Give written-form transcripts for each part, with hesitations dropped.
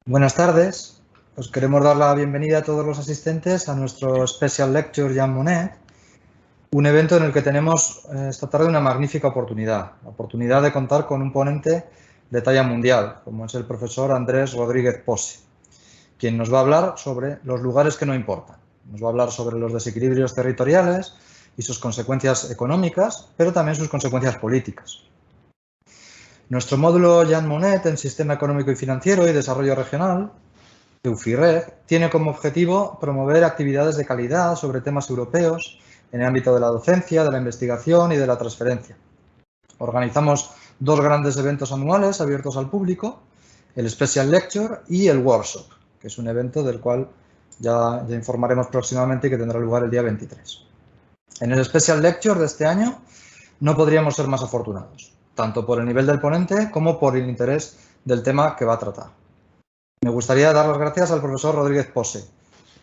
Buenas tardes. Os queremos dar la bienvenida a todos los asistentes a nuestro Special Lecture Jean Monnet, un evento en el que tenemos esta tarde una magnífica oportunidad, la oportunidad de contar con un ponente de talla mundial, como es el profesor Andrés Rodríguez Posse, quien nos va a hablar sobre los lugares que no importan. Nos va a hablar sobre los desequilibrios territoriales y sus consecuencias económicas, pero también sus consecuencias políticas. Nuestro módulo Jean Monnet en Sistema Económico y Financiero y Desarrollo Regional, EUFIREG, tiene como objetivo promover actividades de calidad sobre temas europeos en el ámbito de la docencia, de la investigación y de la transferencia. Organizamos dos grandes eventos anuales abiertos al público, el Special Lecture y el Workshop, que es un evento del cual ya informaremos próximamente y que tendrá lugar el día 23. En el Special Lecture de este año no podríamos ser más afortunados, tanto por el nivel del ponente como por el interés del tema que va a tratar. Me gustaría dar las gracias al profesor Rodríguez Posse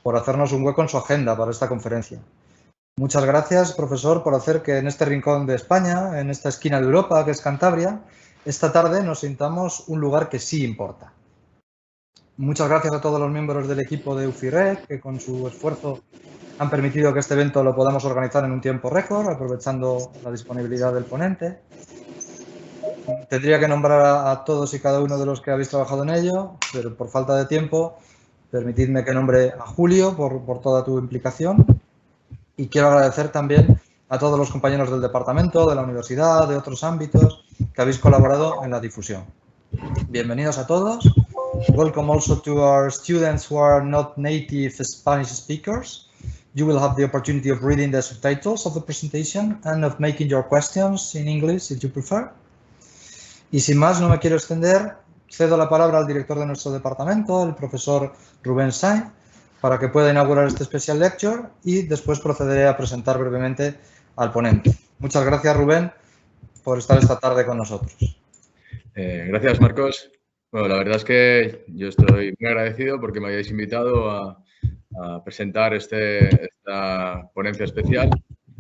por hacernos un hueco en su agenda para esta conferencia. Muchas gracias, profesor, por hacer que en este rincón de España, en esta esquina de Europa, que es Cantabria, esta tarde nos sintamos un lugar que sí importa. Muchas gracias a todos los miembros del equipo de EUFIREG, que con su esfuerzo han permitido que este evento lo podamos organizar en un tiempo récord, aprovechando la disponibilidad del ponente. Tendría que nombrar a todos y cada uno de los que habéis trabajado en ello, pero por falta de tiempo, permitidme que nombre a Julio por toda tu implicación. Y quiero agradecer también a todos los compañeros del departamento, de la universidad, de otros ámbitos, que habéis colaborado en la difusión. Bienvenidos a todos. Welcome also to our students who are not native Spanish speakers. You will have the opportunity of reading the subtitles of the presentation and of making your questions in English if you prefer. Y sin más, no me quiero extender, cedo la palabra al director de nuestro departamento, el profesor Rubén Sainz, para que pueda inaugurar este Special Lecture y después procederé a presentar brevemente al ponente. Muchas gracias, Rubén, por estar esta tarde con nosotros. Gracias, Marcos. Bueno, la verdad es que yo estoy muy agradecido porque me hayáis invitado a presentar esta ponencia especial.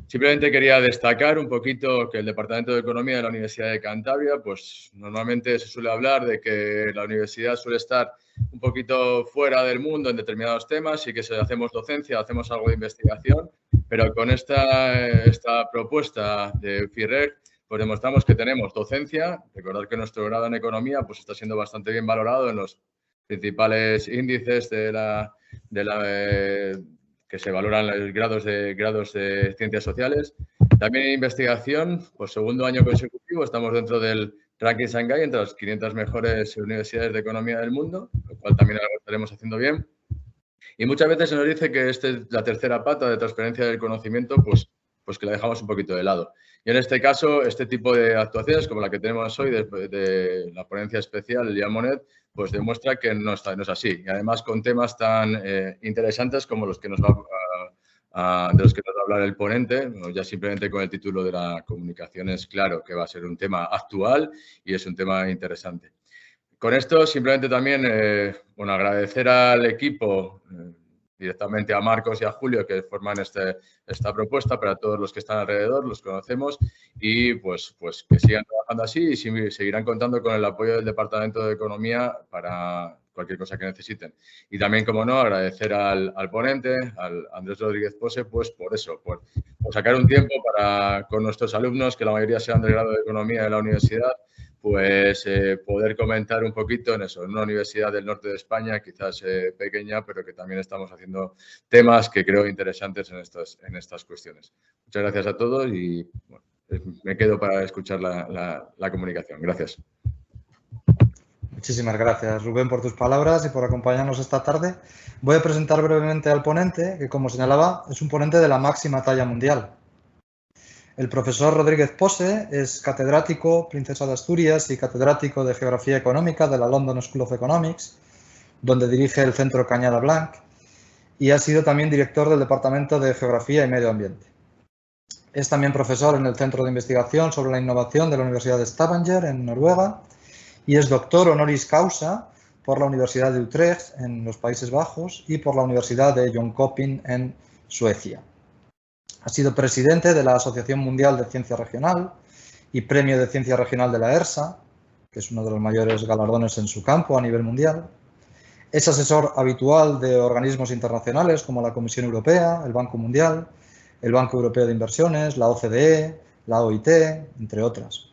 Simplemente quería destacar un poquito que el Departamento de Economía de la Universidad de Cantabria, pues normalmente se suele hablar de que la universidad suele estar un poquito fuera del mundo en determinados temas y que si hacemos docencia, hacemos algo de investigación, pero con esta propuesta de FIREG, pues demostramos que tenemos docencia. Recordad que nuestro grado en Economía pues está siendo bastante bien valorado en los principales índices que se valoran los grados de ciencias sociales. También en investigación, por segundo año consecutivo, estamos dentro del ranking Shanghai entre las 500 mejores universidades de economía del mundo, lo cual también lo estaremos haciendo bien. Y muchas veces se nos dice que esta es la tercera pata de transferencia del conocimiento, pues que la dejamos un poquito de lado. Y en este caso, este tipo de actuaciones, como la que tenemos hoy de la ponencia especial Jean Monnet, pues demuestra que no es así. Y además con temas tan interesantes como los que de los que nos va a hablar el ponente. Bueno, ya simplemente con el título de la comunicación es claro que va a ser un tema actual y es un tema interesante. Con esto simplemente también agradecer al equipo, directamente a Marcos y a Julio, que forman esta propuesta, para todos los que están alrededor, los conocemos, y pues que sigan trabajando así y seguirán contando con el apoyo del Departamento de Economía para cualquier cosa que necesiten. Y también, como no, agradecer al ponente, al Andrés Rodríguez Posse, pues por eso, por sacar un tiempo con nuestros alumnos, que la mayoría sean del grado de Economía de la universidad, pues poder comentar un poquito en eso, en una universidad del norte de España, quizás pequeña, pero que también estamos haciendo temas que creo interesantes en estas cuestiones. Muchas gracias a todos y bueno, me quedo para escuchar la comunicación. Gracias. Muchísimas gracias, Rubén, por tus palabras y por acompañarnos esta tarde. Voy a presentar brevemente al ponente, que, como señalaba, es un ponente de la máxima talla mundial. El profesor Rodríguez Posse es catedrático, Princesa de Asturias, y catedrático de Geografía Económica de la London School of Economics, donde dirige el Centro Cañada Blanc, y ha sido también director del Departamento de Geografía y Medio Ambiente. Es también profesor en el Centro de Investigación sobre la Innovación de la Universidad de Stavanger, en Noruega, y es doctor honoris causa por la Universidad de Utrecht, en los Países Bajos, y por la Universidad de Jönköping, en Suecia. Ha sido presidente de la Asociación Mundial de Ciencia Regional y Premio de Ciencia Regional de la ERSA, que es uno de los mayores galardones en su campo a nivel mundial. Es asesor habitual de organismos internacionales como la Comisión Europea, el Banco Mundial, el Banco Europeo de Inversiones, la OCDE, la OIT, entre otras.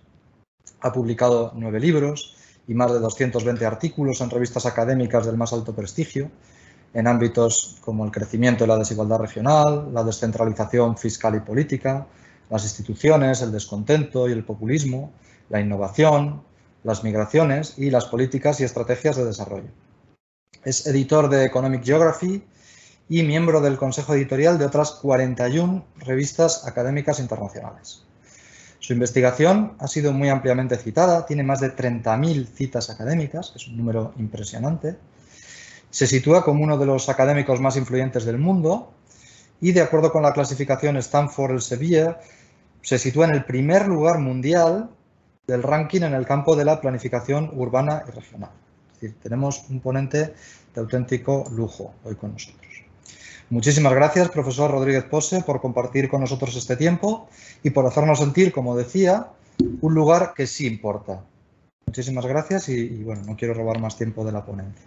Ha publicado 9 libros y más de 220 artículos en revistas académicas del más alto prestigio, en ámbitos como el crecimiento y la desigualdad regional, la descentralización fiscal y política, las instituciones, el descontento y el populismo, la innovación, las migraciones y las políticas y estrategias de desarrollo. Es editor de Economic Geography y miembro del consejo editorial de otras 41 revistas académicas internacionales. Su investigación ha sido muy ampliamente citada, tiene más de 30.000 citas académicas, es un número impresionante. Se sitúa como uno de los académicos más influyentes del mundo y, de acuerdo con la clasificación Stanford-Elsevier, se sitúa en el primer lugar mundial del ranking en el campo de la planificación urbana y regional. Es decir, tenemos un ponente de auténtico lujo hoy con nosotros. Muchísimas gracias, profesor Rodríguez Pose, por compartir con nosotros este tiempo y por hacernos sentir, como decía, un lugar que sí importa. Muchísimas gracias y bueno, no quiero robar más tiempo de la ponencia.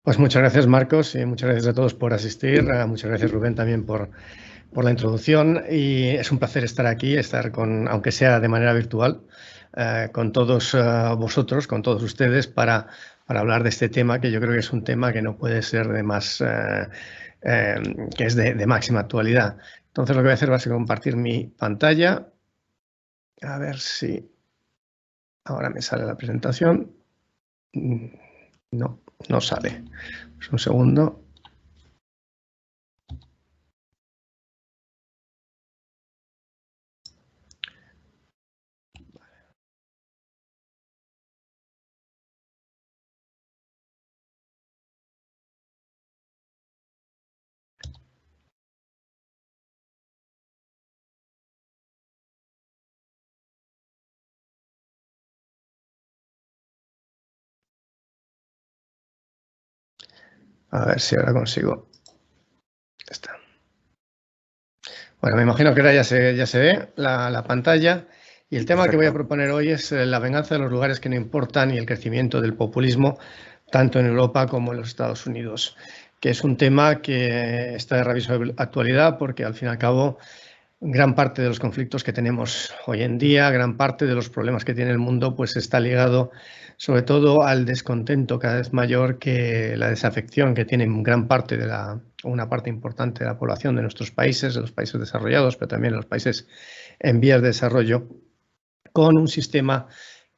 Pues muchas gracias, Marcos, y muchas gracias a todos por asistir. Muchas gracias, Rubén, también por la introducción. Y es un placer estar aquí, aunque sea de manera virtual, con todos vosotros, con todos ustedes, para hablar de este tema, que yo creo que es un tema que no puede ser de más, que es de máxima actualidad. Entonces, lo que voy a hacer va a ser compartir mi pantalla. A ver si ahora me sale la presentación. No sale. Pues un segundo. A ver si ahora consigo. Ya está. Bueno, me imagino que ahora ya se ve la pantalla. Y el tema que voy a proponer hoy es la venganza de los lugares que no importan y el crecimiento del populismo, tanto en Europa como en los Estados Unidos, que es un tema que está de rabiosa actualidad porque, al fin y al cabo, gran parte de los conflictos que tenemos hoy en día, gran parte de los problemas que tiene el mundo, pues está ligado sobre todo al descontento cada vez mayor, que la desafección que tiene una parte importante de la población de nuestros países, de los países desarrollados, pero también de los países en vías de desarrollo, con un sistema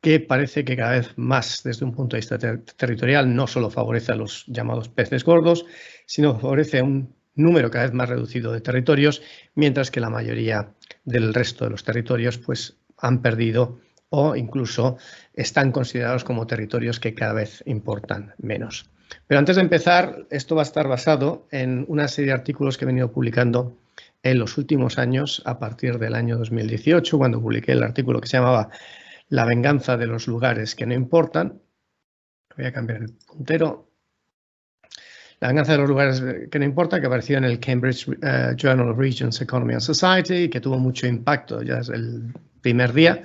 que parece que cada vez más, desde un punto de vista territorial, no solo favorece a los llamados peces gordos, sino favorece a un número cada vez más reducido de territorios, mientras que la mayoría del resto de los territorios pues han perdido o incluso están considerados como territorios que cada vez importan menos. Pero antes de empezar, esto va a estar basado en una serie de artículos que he venido publicando en los últimos años, a partir del año 2018, cuando publiqué el artículo que se llamaba La venganza de los lugares que no importan. Voy a cambiar el puntero. La venganza de los lugares que no importa, que apareció en el Cambridge Journal of Regions, Economy and Society, que tuvo mucho impacto ya desde el primer día.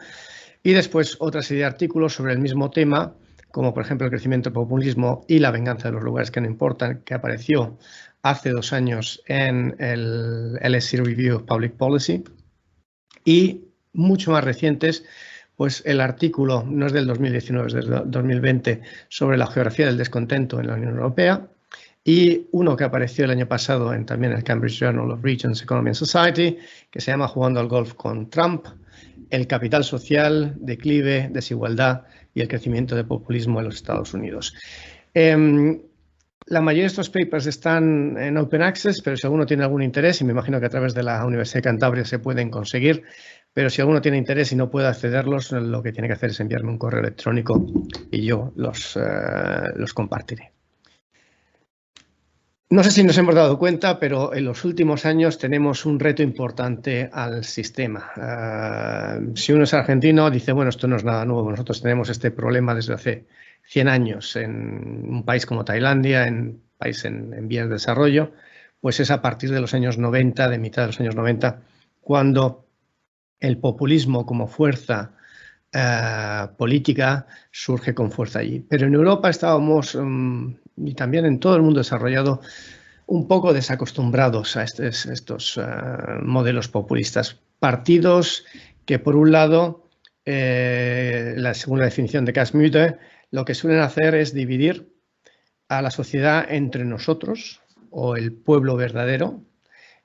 Y después otra serie de artículos sobre el mismo tema, como por ejemplo el crecimiento del populismo y la venganza de los lugares que no importan, que apareció hace 2 años en el LSE Review of Public Policy. Y mucho más recientes, pues el artículo, no es del 2019, es del 2020, sobre la geografía del descontento en la Unión Europea. Y uno que apareció el año pasado también en el Cambridge Journal of Regions, Economy and Society, que se llama Jugando al golf con Trump, el capital social, declive, desigualdad y el crecimiento del populismo en los Estados Unidos. La mayoría de estos papers están en Open Access, pero si alguno tiene algún interés, y me imagino que a través de la Universidad de Cantabria se pueden conseguir, pero si alguno tiene interés y no puede accederlos, lo que tiene que hacer es enviarme un correo electrónico y yo los compartiré. No sé si nos hemos dado cuenta, pero en los últimos años tenemos un reto importante al sistema. Si uno es argentino, dice, bueno, esto no es nada nuevo. Nosotros tenemos este problema desde hace 100 años en un país como Tailandia, en un país en vías de desarrollo. Pues es a partir de los años 90, de mitad de los años 90, cuando el populismo como fuerza política surge con fuerza allí. Pero en Europa estábamos, y también en todo el mundo desarrollado, un poco desacostumbrados a estos modelos populistas. Partidos que, por un lado, según la definición de Kasmüde, lo que suelen hacer es dividir a la sociedad entre nosotros, o el pueblo verdadero,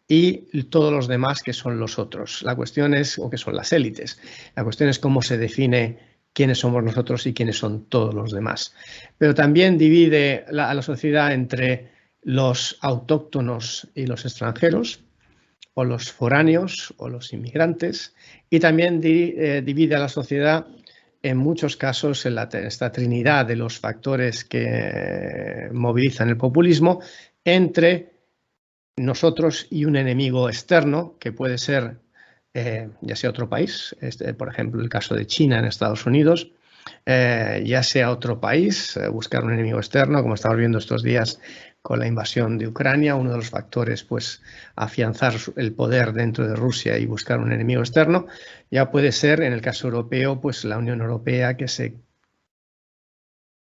y todos los demás que son los otros. La cuestión es, o que son las élites, la cuestión es cómo se define quiénes somos nosotros y quiénes son todos los demás. Pero también divide a la sociedad entre los autóctonos y los extranjeros, o los foráneos o los inmigrantes, y también divide a la sociedad en muchos casos en esta trinidad de los factores que movilizan el populismo entre nosotros y un enemigo externo que puede ser ya sea otro país, por ejemplo el caso de China en Estados Unidos, ya sea otro país, buscar un enemigo externo, como estamos viendo estos días con la invasión de Ucrania, uno de los factores, pues, afianzar el poder dentro de Rusia y buscar un enemigo externo. Ya puede ser, en el caso europeo, pues la Unión Europea, que se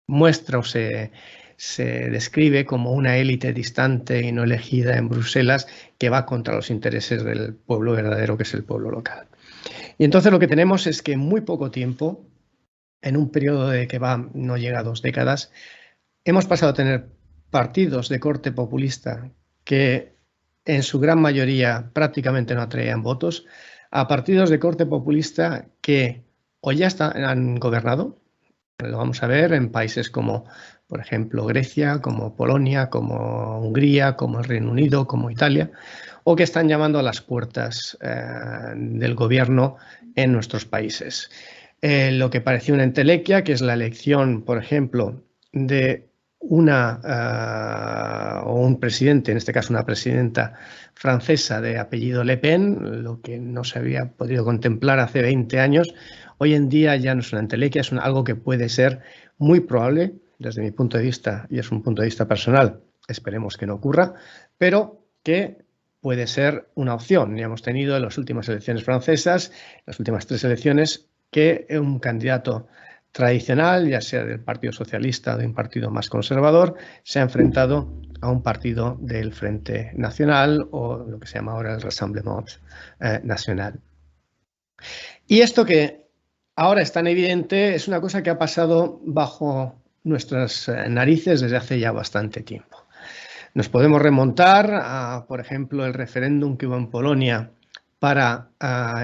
muestra o se describe como una élite distante y no elegida en Bruselas que va contra los intereses del pueblo verdadero, que es el pueblo local. Y entonces lo que tenemos es que en muy poco tiempo, en un periodo que no llega a 2 décadas, hemos pasado a tener partidos de corte populista que en su gran mayoría prácticamente no atraían votos, a partidos de corte populista que o ya han gobernado, lo vamos a ver en países como, por ejemplo, Grecia, como Polonia, como Hungría, como el Reino Unido, como Italia, o que están llamando a las puertas del gobierno en nuestros países. Lo que parecía una entelequia, que es la elección, por ejemplo, de o un presidente, en este caso una presidenta francesa de apellido Le Pen, lo que no se había podido contemplar hace 20 años, hoy en día ya no es una entelequia, es algo que puede ser muy probable, desde mi punto de vista, y es un punto de vista personal, esperemos que no ocurra, pero que puede ser una opción. Ya hemos tenido en las últimas elecciones francesas, las últimas 3 elecciones, que un candidato tradicional, ya sea del Partido Socialista o de un partido más conservador, se ha enfrentado a un partido del Frente Nacional o lo que se llama ahora el Rassemblement Nacional. Y esto que ahora es tan evidente es una cosa que ha pasado bajo nuestras narices desde hace ya bastante tiempo. Nos podemos remontar a, por ejemplo, el referéndum que hubo en Polonia para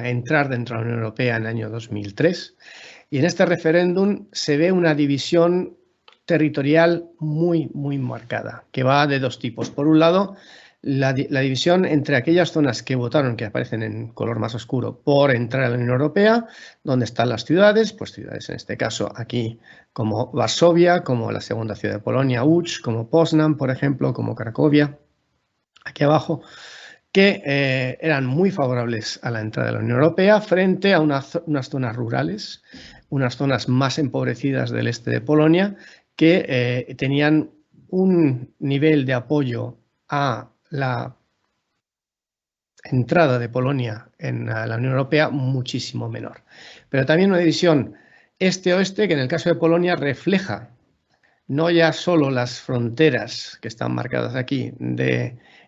entrar dentro de la Unión Europea en el año 2003. Y en este referéndum se ve una división territorial muy, muy marcada, que va de 2 tipos. Por un lado, la división entre aquellas zonas que votaron, que aparecen en color más oscuro, por entrar a la Unión Europea, donde están las ciudades, pues ciudades en este caso aquí como Varsovia, como la segunda ciudad de Polonia, Łódź, como Poznań, por ejemplo, como Cracovia, aquí abajo, que eran muy favorables a la entrada de la Unión Europea frente a unas zonas rurales, unas zonas más empobrecidas del este de Polonia, que tenían un nivel de apoyo a la entrada de Polonia en la Unión Europea muchísimo menor. Pero también una división este-oeste que en el caso de Polonia refleja no ya solo las fronteras que están marcadas aquí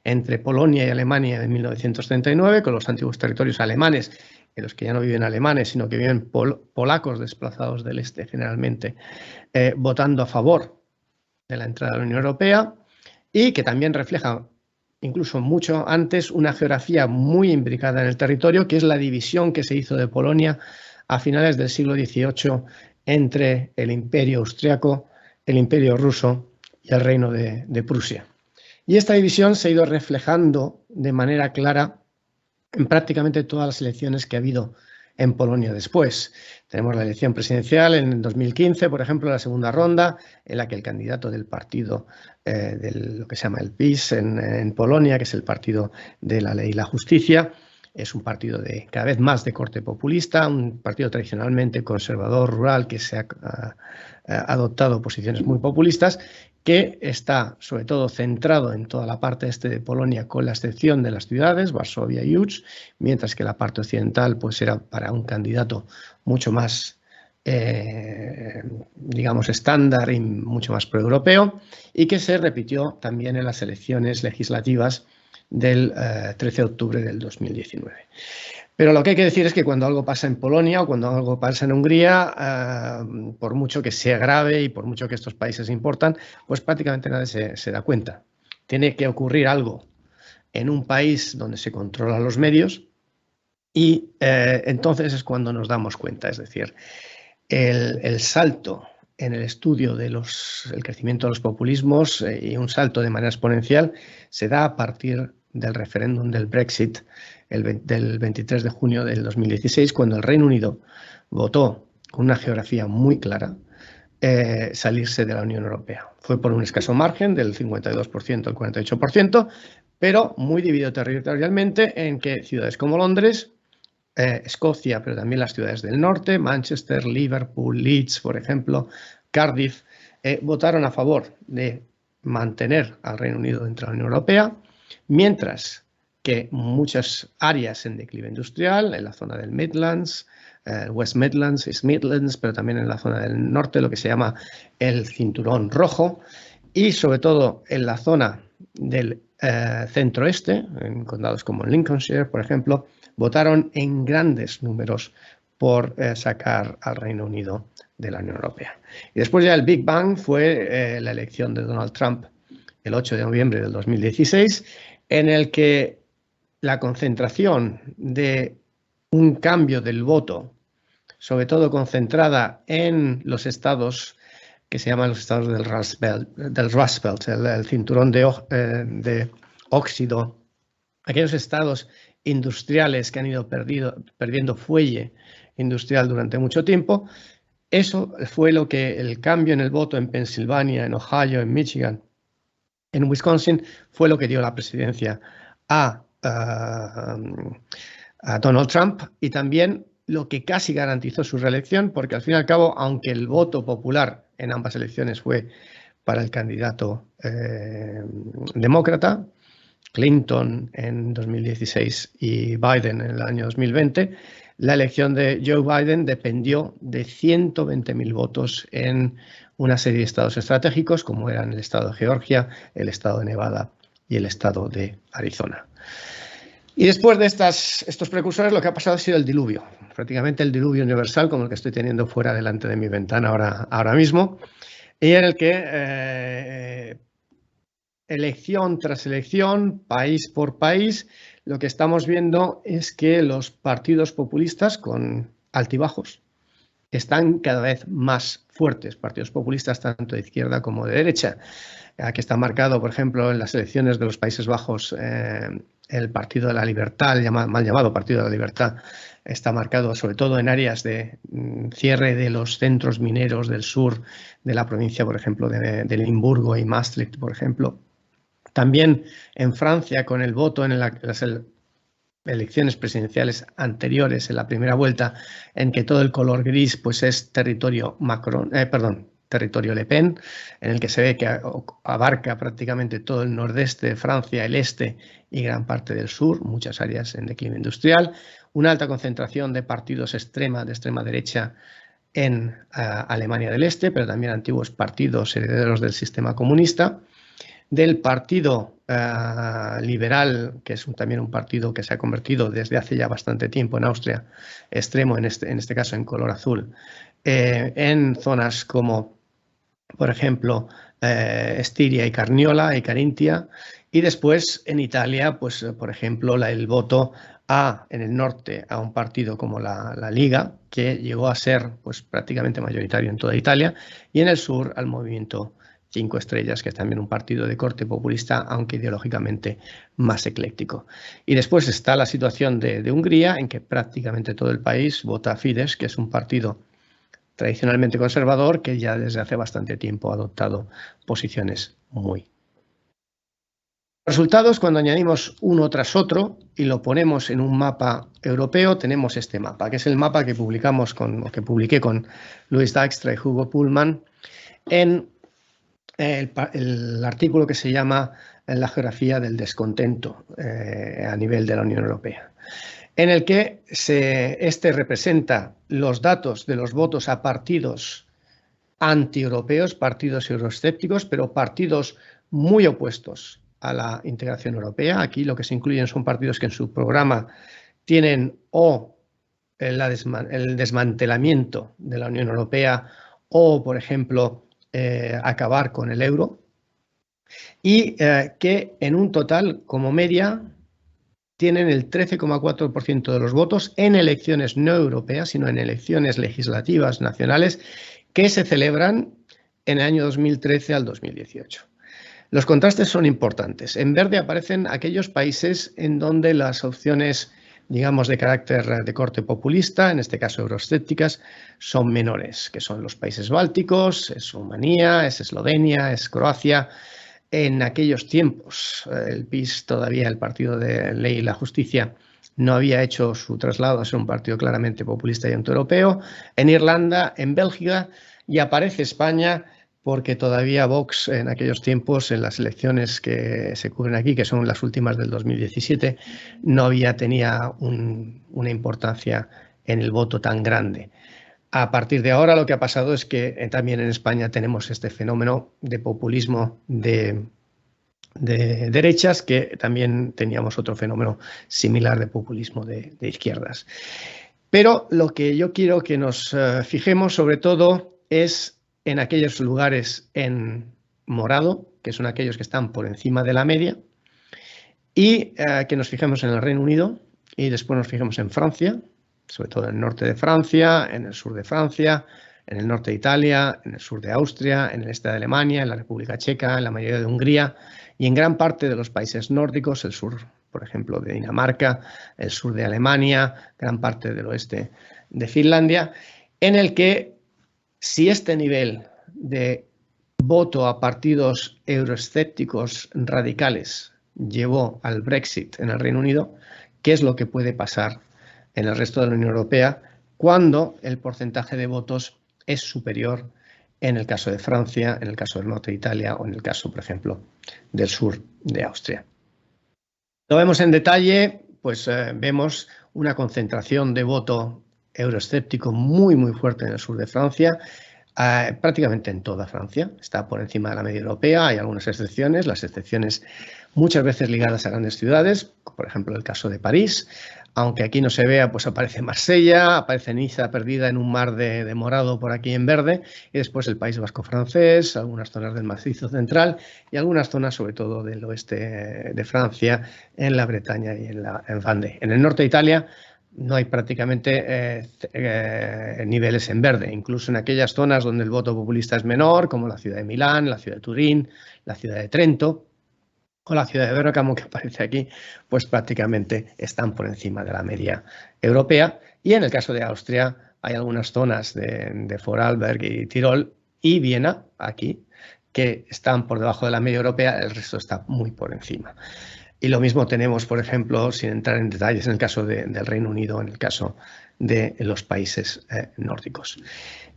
entre Polonia y Alemania de 1939, con los antiguos territorios alemanes, en los que ya no viven alemanes, sino que viven polacos desplazados del este generalmente, votando a favor de la entrada a la Unión Europea, y que también refleja incluso mucho antes una geografía muy imbricada en el territorio, que es la división que se hizo de Polonia a finales del siglo XVIII entre el Imperio Austriaco, el Imperio Ruso y el Reino de Prusia. Y esta división se ha ido reflejando de manera clara en prácticamente todas las elecciones que ha habido en Polonia después. Tenemos la elección presidencial en 2015, por ejemplo, la segunda ronda, en la que el candidato del partido de lo que se llama el PiS en Polonia, que es el partido de la ley y la justicia, es un partido cada vez más de corte populista, un partido tradicionalmente conservador, rural, que se ha adoptado posiciones muy populistas, que está sobre todo centrado en toda la parte este de Polonia, con la excepción de las ciudades, Varsovia y Łódź, mientras que la parte occidental pues era para un candidato mucho más digamos, estándar y mucho más proeuropeo, y que se repitió también en las elecciones legislativas del 13 de octubre del 2019. Pero lo que hay que decir es que cuando algo pasa en Polonia o cuando algo pasa en Hungría, por mucho que sea grave y por mucho que estos países importan, pues prácticamente nadie se da cuenta. Tiene que ocurrir algo en un país donde se controlan los medios y entonces es cuando nos damos cuenta. Es decir, el salto en el estudio del crecimiento de los populismos y un salto de manera exponencial se da a partir del referéndum del Brexit del 23 de junio del 2016, cuando el Reino Unido votó con una geografía muy clara salirse de la Unión Europea. Fue por un escaso margen del 52% al 48%, pero muy dividido territorialmente en que ciudades como Londres, Escocia, pero también las ciudades del norte, Manchester, Liverpool, Leeds, por ejemplo, Cardiff, votaron a favor de mantener al Reino Unido dentro de la Unión Europea, mientras que muchas áreas en declive industrial, en la zona del Midlands, West Midlands, East Midlands, pero también en la zona del norte, lo que se llama el cinturón rojo, y sobre todo en la zona del centro-este, en condados como Lincolnshire, por ejemplo, votaron en grandes números por sacar al Reino Unido de la Unión Europea. Y después ya el Big Bang fue la elección de Donald Trump el 8 de noviembre del 2016, en el que la concentración de un cambio del voto, sobre todo concentrada en los estados que se llaman los estados del Rust Belt, el cinturón de óxido, aquellos estados industriales que han ido perdiendo fuelle industrial durante mucho tiempo. Eso fue lo que el cambio en el voto en Pensilvania, en Ohio, en Michigan, en Wisconsin, fue lo que dio la presidencia a Donald Trump, y también lo que casi garantizó su reelección, porque al fin y al cabo, aunque el voto popular en ambas elecciones fue para el candidato demócrata, Clinton en 2016 y Biden en el año 2020, la elección de Joe Biden dependió de 120.000 votos en una serie de estados estratégicos, como eran el estado de Georgia, el estado de Nevada y el estado de Arizona. Y después de estos precursores, lo que ha pasado ha sido el diluvio, prácticamente el diluvio universal, como el que estoy teniendo fuera delante de mi ventana ahora mismo, y en el que elección tras elección, país por país, lo que estamos viendo es que los partidos populistas con altibajos están cada vez más fuertes, partidos populistas tanto de izquierda como de derecha. Aquí está marcado, por ejemplo, en las elecciones de los Países Bajos, el Partido de la Libertad, mal llamado Partido de la Libertad, está marcado sobre todo en áreas de cierre de los centros mineros del sur de la provincia, por ejemplo, de Limburgo y Maastricht, por ejemplo. También en Francia, con el voto en las elecciones presidenciales anteriores, en la primera vuelta, en que todo el color gris pues es territorio territorio Le Pen, en el que se ve que abarca prácticamente todo el nordeste de Francia, el este y gran parte del sur, muchas áreas en declive industrial, una alta concentración de partidos de extrema derecha en Alemania del Este, pero también antiguos partidos herederos del sistema comunista, del Partido Liberal, que es también un partido que se ha convertido desde hace ya bastante tiempo en Austria, extremo en este caso en color azul, en zonas como, por ejemplo, Estiria y Carniola y Carintia, y después en Italia, pues por ejemplo, el voto en el norte a un partido como la Liga, que llegó a ser pues prácticamente mayoritario en toda Italia, y en el sur al movimiento 5 Estrellas, que es también un partido de corte populista, aunque ideológicamente más ecléctico. Y después está la situación de Hungría, en que prácticamente todo el país vota a Fidesz, que es un partido tradicionalmente conservador, que ya desde hace bastante tiempo ha adoptado posiciones muy. Resultados, cuando añadimos uno tras otro y lo ponemos en un mapa europeo, tenemos este mapa, que es el mapa que publiqué con Louis Dijkstra y Hugo Pullman en el artículo que se llama La geografía del descontento a nivel de la Unión Europea. en el que este representa los datos de los votos a partidos antieuropeos, partidos euroescépticos, pero partidos muy opuestos a la integración europea. Aquí lo que se incluyen son partidos que en su programa tienen o el desmantelamiento de la Unión Europea o, por ejemplo, acabar con el euro, y que en un total, como media, tienen el 13,4% de los votos en elecciones no europeas, sino en elecciones legislativas nacionales que se celebran en el año 2013 al 2018. Los contrastes son importantes. En verde aparecen aquellos países en donde las opciones, digamos, de carácter de corte populista, en este caso euroescépticas, son menores, que son los países bálticos, es Rumanía, es Eslovenia, es Croacia. En aquellos tiempos, el PiS todavía, el Partido de Ley y la Justicia, no había hecho su traslado a ser un partido claramente populista y antieuropeo. En Irlanda, en Bélgica, y aparece España porque todavía Vox en aquellos tiempos, en las elecciones que se cubren aquí, que son las últimas del 2017, tenía una importancia en el voto tan grande. A partir de ahora lo que ha pasado es que también en España tenemos este fenómeno de populismo de derechas, que también teníamos otro fenómeno similar de populismo de izquierdas. Pero lo que yo quiero que nos fijemos sobre todo es en aquellos lugares en morado, que son aquellos que están por encima de la media, y que nos fijemos en el Reino Unido y después nos fijemos en Francia, sobre todo en el norte de Francia, en el sur de Francia, en el norte de Italia, en el sur de Austria, en el este de Alemania, en la República Checa, en la mayoría de Hungría y en gran parte de los países nórdicos, el sur, por ejemplo, de Dinamarca, el sur de Alemania, gran parte del oeste de Finlandia, en el que si este nivel de voto a partidos euroescépticos radicales llevó al Brexit en el Reino Unido, ¿qué es lo que puede pasar en el resto de la Unión Europea cuando el porcentaje de votos es superior en el caso de Francia, en el caso del norte de Italia o en el caso, por ejemplo, del sur de Austria? Lo vemos en detalle, pues vemos una concentración de voto euroescéptico muy, muy fuerte en el sur de Francia, prácticamente en toda Francia. Está por encima de la media europea, hay algunas excepciones, las excepciones muchas veces ligadas a grandes ciudades, por ejemplo el caso de París. Aunque aquí no se vea, pues aparece Marsella, aparece Niza perdida en un mar de morado por aquí en verde, y después el País Vasco francés, algunas zonas del Macizo Central y algunas zonas sobre todo del oeste de Francia, en la Bretaña y en Vendée. En el norte de Italia no hay prácticamente niveles en verde, incluso en aquellas zonas donde el voto populista es menor, como la ciudad de Milán, la ciudad de Turín, la ciudad de Trento o la ciudad de Bérgamo, que aparece aquí, pues prácticamente están por encima de la media europea. Y en el caso de Austria hay algunas zonas de Vorarlberg y Tirol y Viena, aquí, que están por debajo de la media europea, el resto está muy por encima. Y lo mismo tenemos, por ejemplo, sin entrar en detalles, en el caso del Reino Unido, en el caso de los países nórdicos.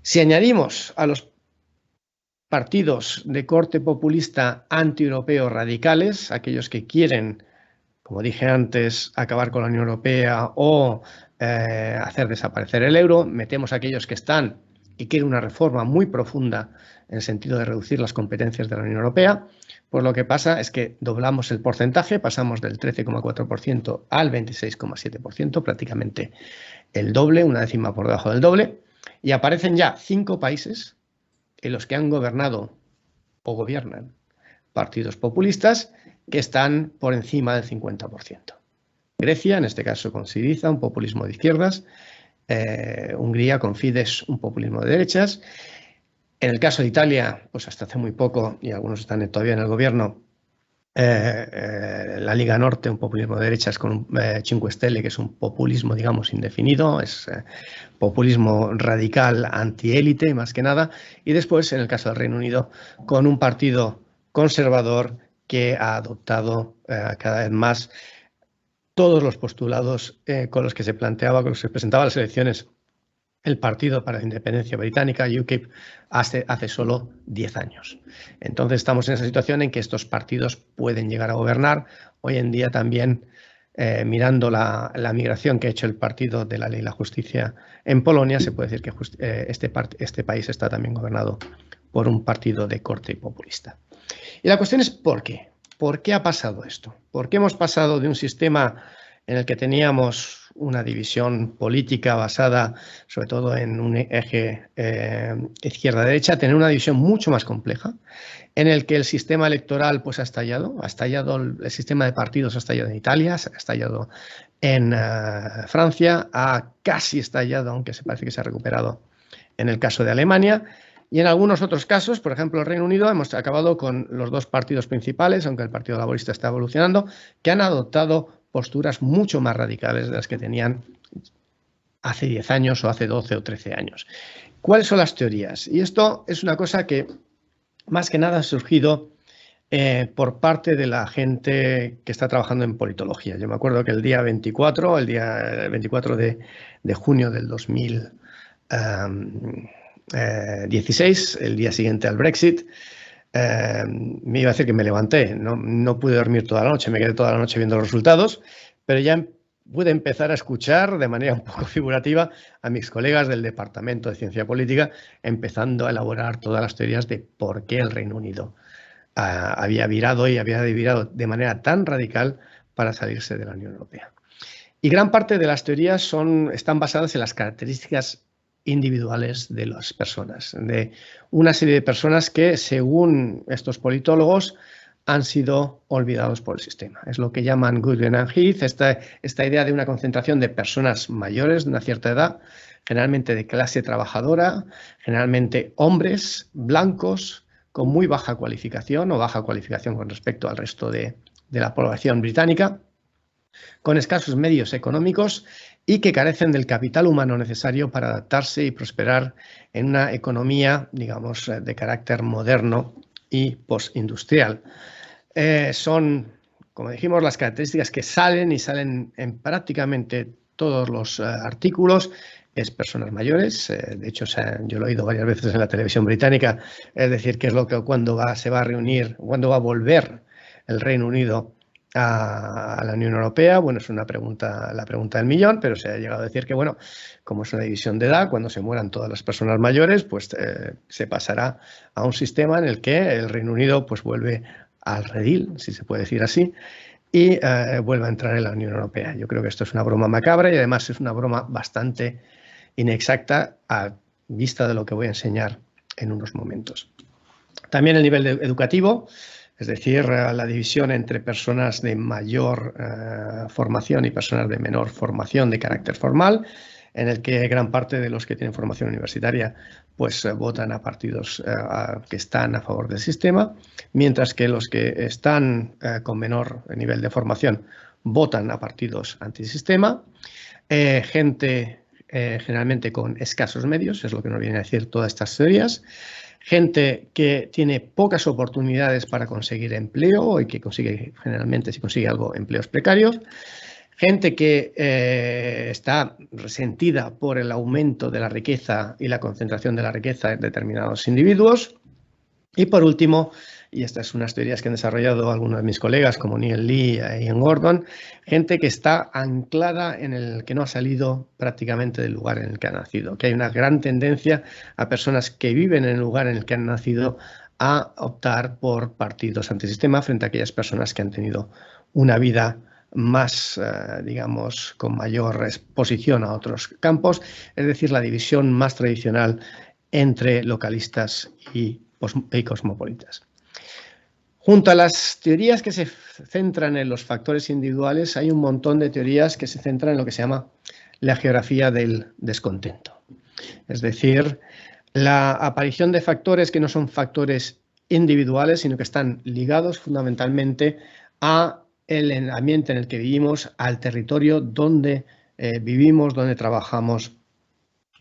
Si añadimos a los partidos de corte populista antieuropeo radicales, aquellos que quieren, como dije antes, acabar con la Unión Europea o hacer desaparecer el euro, metemos a aquellos que están y quieren una reforma muy profunda en el sentido de reducir las competencias de la Unión Europea, pues lo que pasa es que doblamos el porcentaje, pasamos del 13,4% al 26,7%, prácticamente el doble, una décima por debajo del doble, y aparecen ya 5 países en los que han gobernado o gobiernan partidos populistas que están por encima del 50%. Grecia, en este caso con Syriza, un populismo de izquierdas. Hungría con Fidesz, un populismo de derechas. En el caso de Italia, pues hasta hace muy poco, y algunos están todavía en el gobierno, la Liga Norte, un populismo de derechas con Cinque Stelle, que es un populismo, digamos, indefinido, es populismo radical antiélite, más que nada, y después, en el caso del Reino Unido, con un partido conservador que ha adoptado cada vez más todos los postulados con los que se planteaba, con los que se presentaba a las elecciones el Partido para la Independencia Británica, UKIP, hace solo 10 años. Entonces estamos en esa situación en que estos partidos pueden llegar a gobernar. Hoy en día también mirando la migración que ha hecho el Partido de la Ley y la Justicia en Polonia, se puede decir que este país está también gobernado por un partido de corte populista. Y la cuestión es ¿por qué? ¿Por qué ha pasado esto? ¿Por qué hemos pasado de un sistema en el que teníamos una división política basada sobre todo en un eje izquierda-derecha, a tener una división mucho más compleja, en el que el sistema electoral pues, ha estallado el sistema de partidos ha estallado en Italia, ha estallado en Francia, ha casi estallado, aunque se parece que se ha recuperado en el caso de Alemania, y en algunos otros casos, por ejemplo, el Reino Unido, hemos acabado con los dos partidos principales, aunque el Partido Laborista está evolucionando, que han adoptado posturas mucho más radicales de las que tenían hace 10 años o hace 12 o 13 años. ¿Cuáles son las teorías? Y esto es una cosa que más que nada ha surgido por parte de la gente que está trabajando en politología. Yo me acuerdo que el día 24 de junio del 2016, el día siguiente al Brexit, me iba a decir que me levanté, no pude dormir toda la noche, me quedé toda la noche viendo los resultados, pero ya pude empezar a escuchar de manera un poco figurativa a mis colegas del Departamento de Ciencia Política empezando a elaborar todas las teorías de por qué el Reino Unido había virado de manera tan radical para salirse de la Unión Europea. Y gran parte de las teorías están basadas en las características individuales de las personas, de una serie de personas que, según estos politólogos, han sido olvidados por el sistema. Es lo que llaman Goodwin and Heath, esta idea de una concentración de personas mayores de una cierta edad, generalmente de clase trabajadora, generalmente hombres, blancos, con muy baja cualificación o baja cualificación con respecto al resto de la población británica, con escasos medios económicos y que carecen del capital humano necesario para adaptarse y prosperar en una economía, digamos, de carácter moderno y postindustrial. Son, como dijimos, las características que salen en prácticamente todos los artículos. Es personas mayores, de hecho yo lo he oído varias veces en la televisión británica, es decir, qué es lo que cuándo se va a reunir, cuándo va a volver el Reino Unido a la Unión Europea. Bueno, es la pregunta del millón, pero se ha llegado a decir que, bueno, como es una división de edad, cuando se mueran todas las personas mayores, pues se pasará a un sistema en el que el Reino Unido pues vuelve al redil, si se puede decir así, y vuelve a entrar en la Unión Europea. Yo creo que esto es una broma macabra y además es una broma bastante inexacta a vista de lo que voy a enseñar en unos momentos. También el nivel educativo, es decir, la división entre personas de mayor formación y personas de menor formación de carácter formal, en el que gran parte de los que tienen formación universitaria pues votan a partidos que están a favor del sistema, mientras que los que están con menor nivel de formación votan a partidos antisistema, gente generalmente con escasos medios, es lo que nos vienen a decir todas estas teorías, gente que tiene pocas oportunidades para conseguir empleo y que consigue, generalmente, si consigue algo, empleos precarios, gente que está resentida por el aumento de la riqueza y la concentración de la riqueza en determinados individuos. Y por último, y estas son unas teorías que han desarrollado algunos de mis colegas como Neil Lee e Ian Gordon, gente que está anclada en el que no ha salido prácticamente del lugar en el que ha nacido, que hay una gran tendencia a personas que viven en el lugar en el que han nacido a optar por partidos antisistema frente a aquellas personas que han tenido una vida más, digamos, con mayor exposición a otros campos, es decir, la división más tradicional entre localistas y cosmopolitas. Junto a las teorías que se centran en los factores individuales, hay un montón de teorías que se centran en lo que se llama la geografía del descontento. Es decir, la aparición de factores que no son factores individuales, sino que están ligados fundamentalmente al ambiente en el que vivimos, al territorio donde vivimos, donde trabajamos,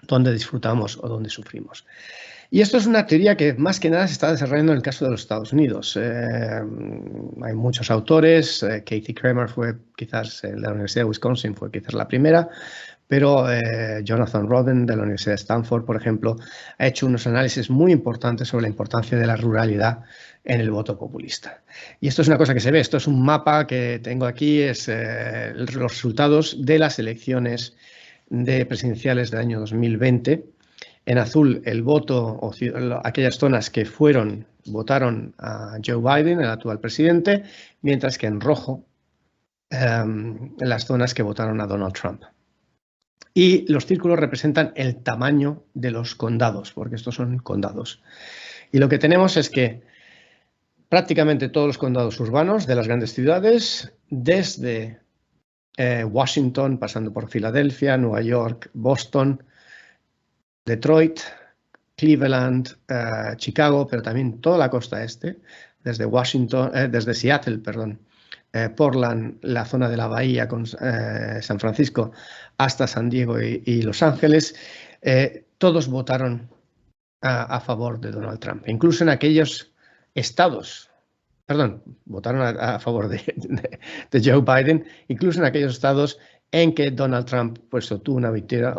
donde disfrutamos o donde sufrimos. Y esto es una teoría que más que nada se está desarrollando en el caso de los Estados Unidos. Hay muchos autores, Kathy Kramer fue quizás, en la Universidad de Wisconsin fue quizás la primera, Pero Jonathan Roden de la Universidad de Stanford, por ejemplo, ha hecho unos análisis muy importantes sobre la importancia de la ruralidad en el voto populista. Y esto es una cosa que se ve, esto es un mapa que tengo aquí, es los resultados de las elecciones presidenciales del año 2020. En azul el voto, o aquellas zonas que votaron a Joe Biden, el actual presidente, mientras que en rojo las zonas que votaron a Donald Trump. Y los círculos representan el tamaño de los condados, porque estos son condados. Y lo que tenemos es que prácticamente todos los condados urbanos de las grandes ciudades, desde Washington, pasando por Filadelfia, Nueva York, Boston, Detroit, Cleveland, Chicago, pero también toda la costa este, desde Seattle, perdón, Portland, la zona de la bahía con San Francisco, hasta San Diego y Los Ángeles, todos votaron a favor de Donald Trump. Incluso en aquellos estados, votaron a favor de Joe Biden, incluso en aquellos estados en que Donald Trump pues, obtuvo una victoria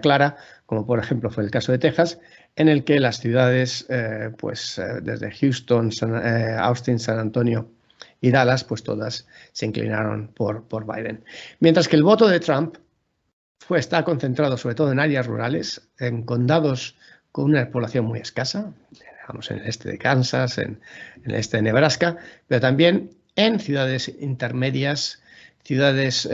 clara, como por ejemplo fue el caso de Texas, en el que las ciudades, desde Houston, Austin, San Antonio y Dallas, pues todas se inclinaron por Biden. Mientras que el voto de Trump está concentrado sobre todo en áreas rurales, en condados con una población muy escasa, digamos en el este de Kansas, en el este de Nebraska, pero también en ciudades intermedias, ciudades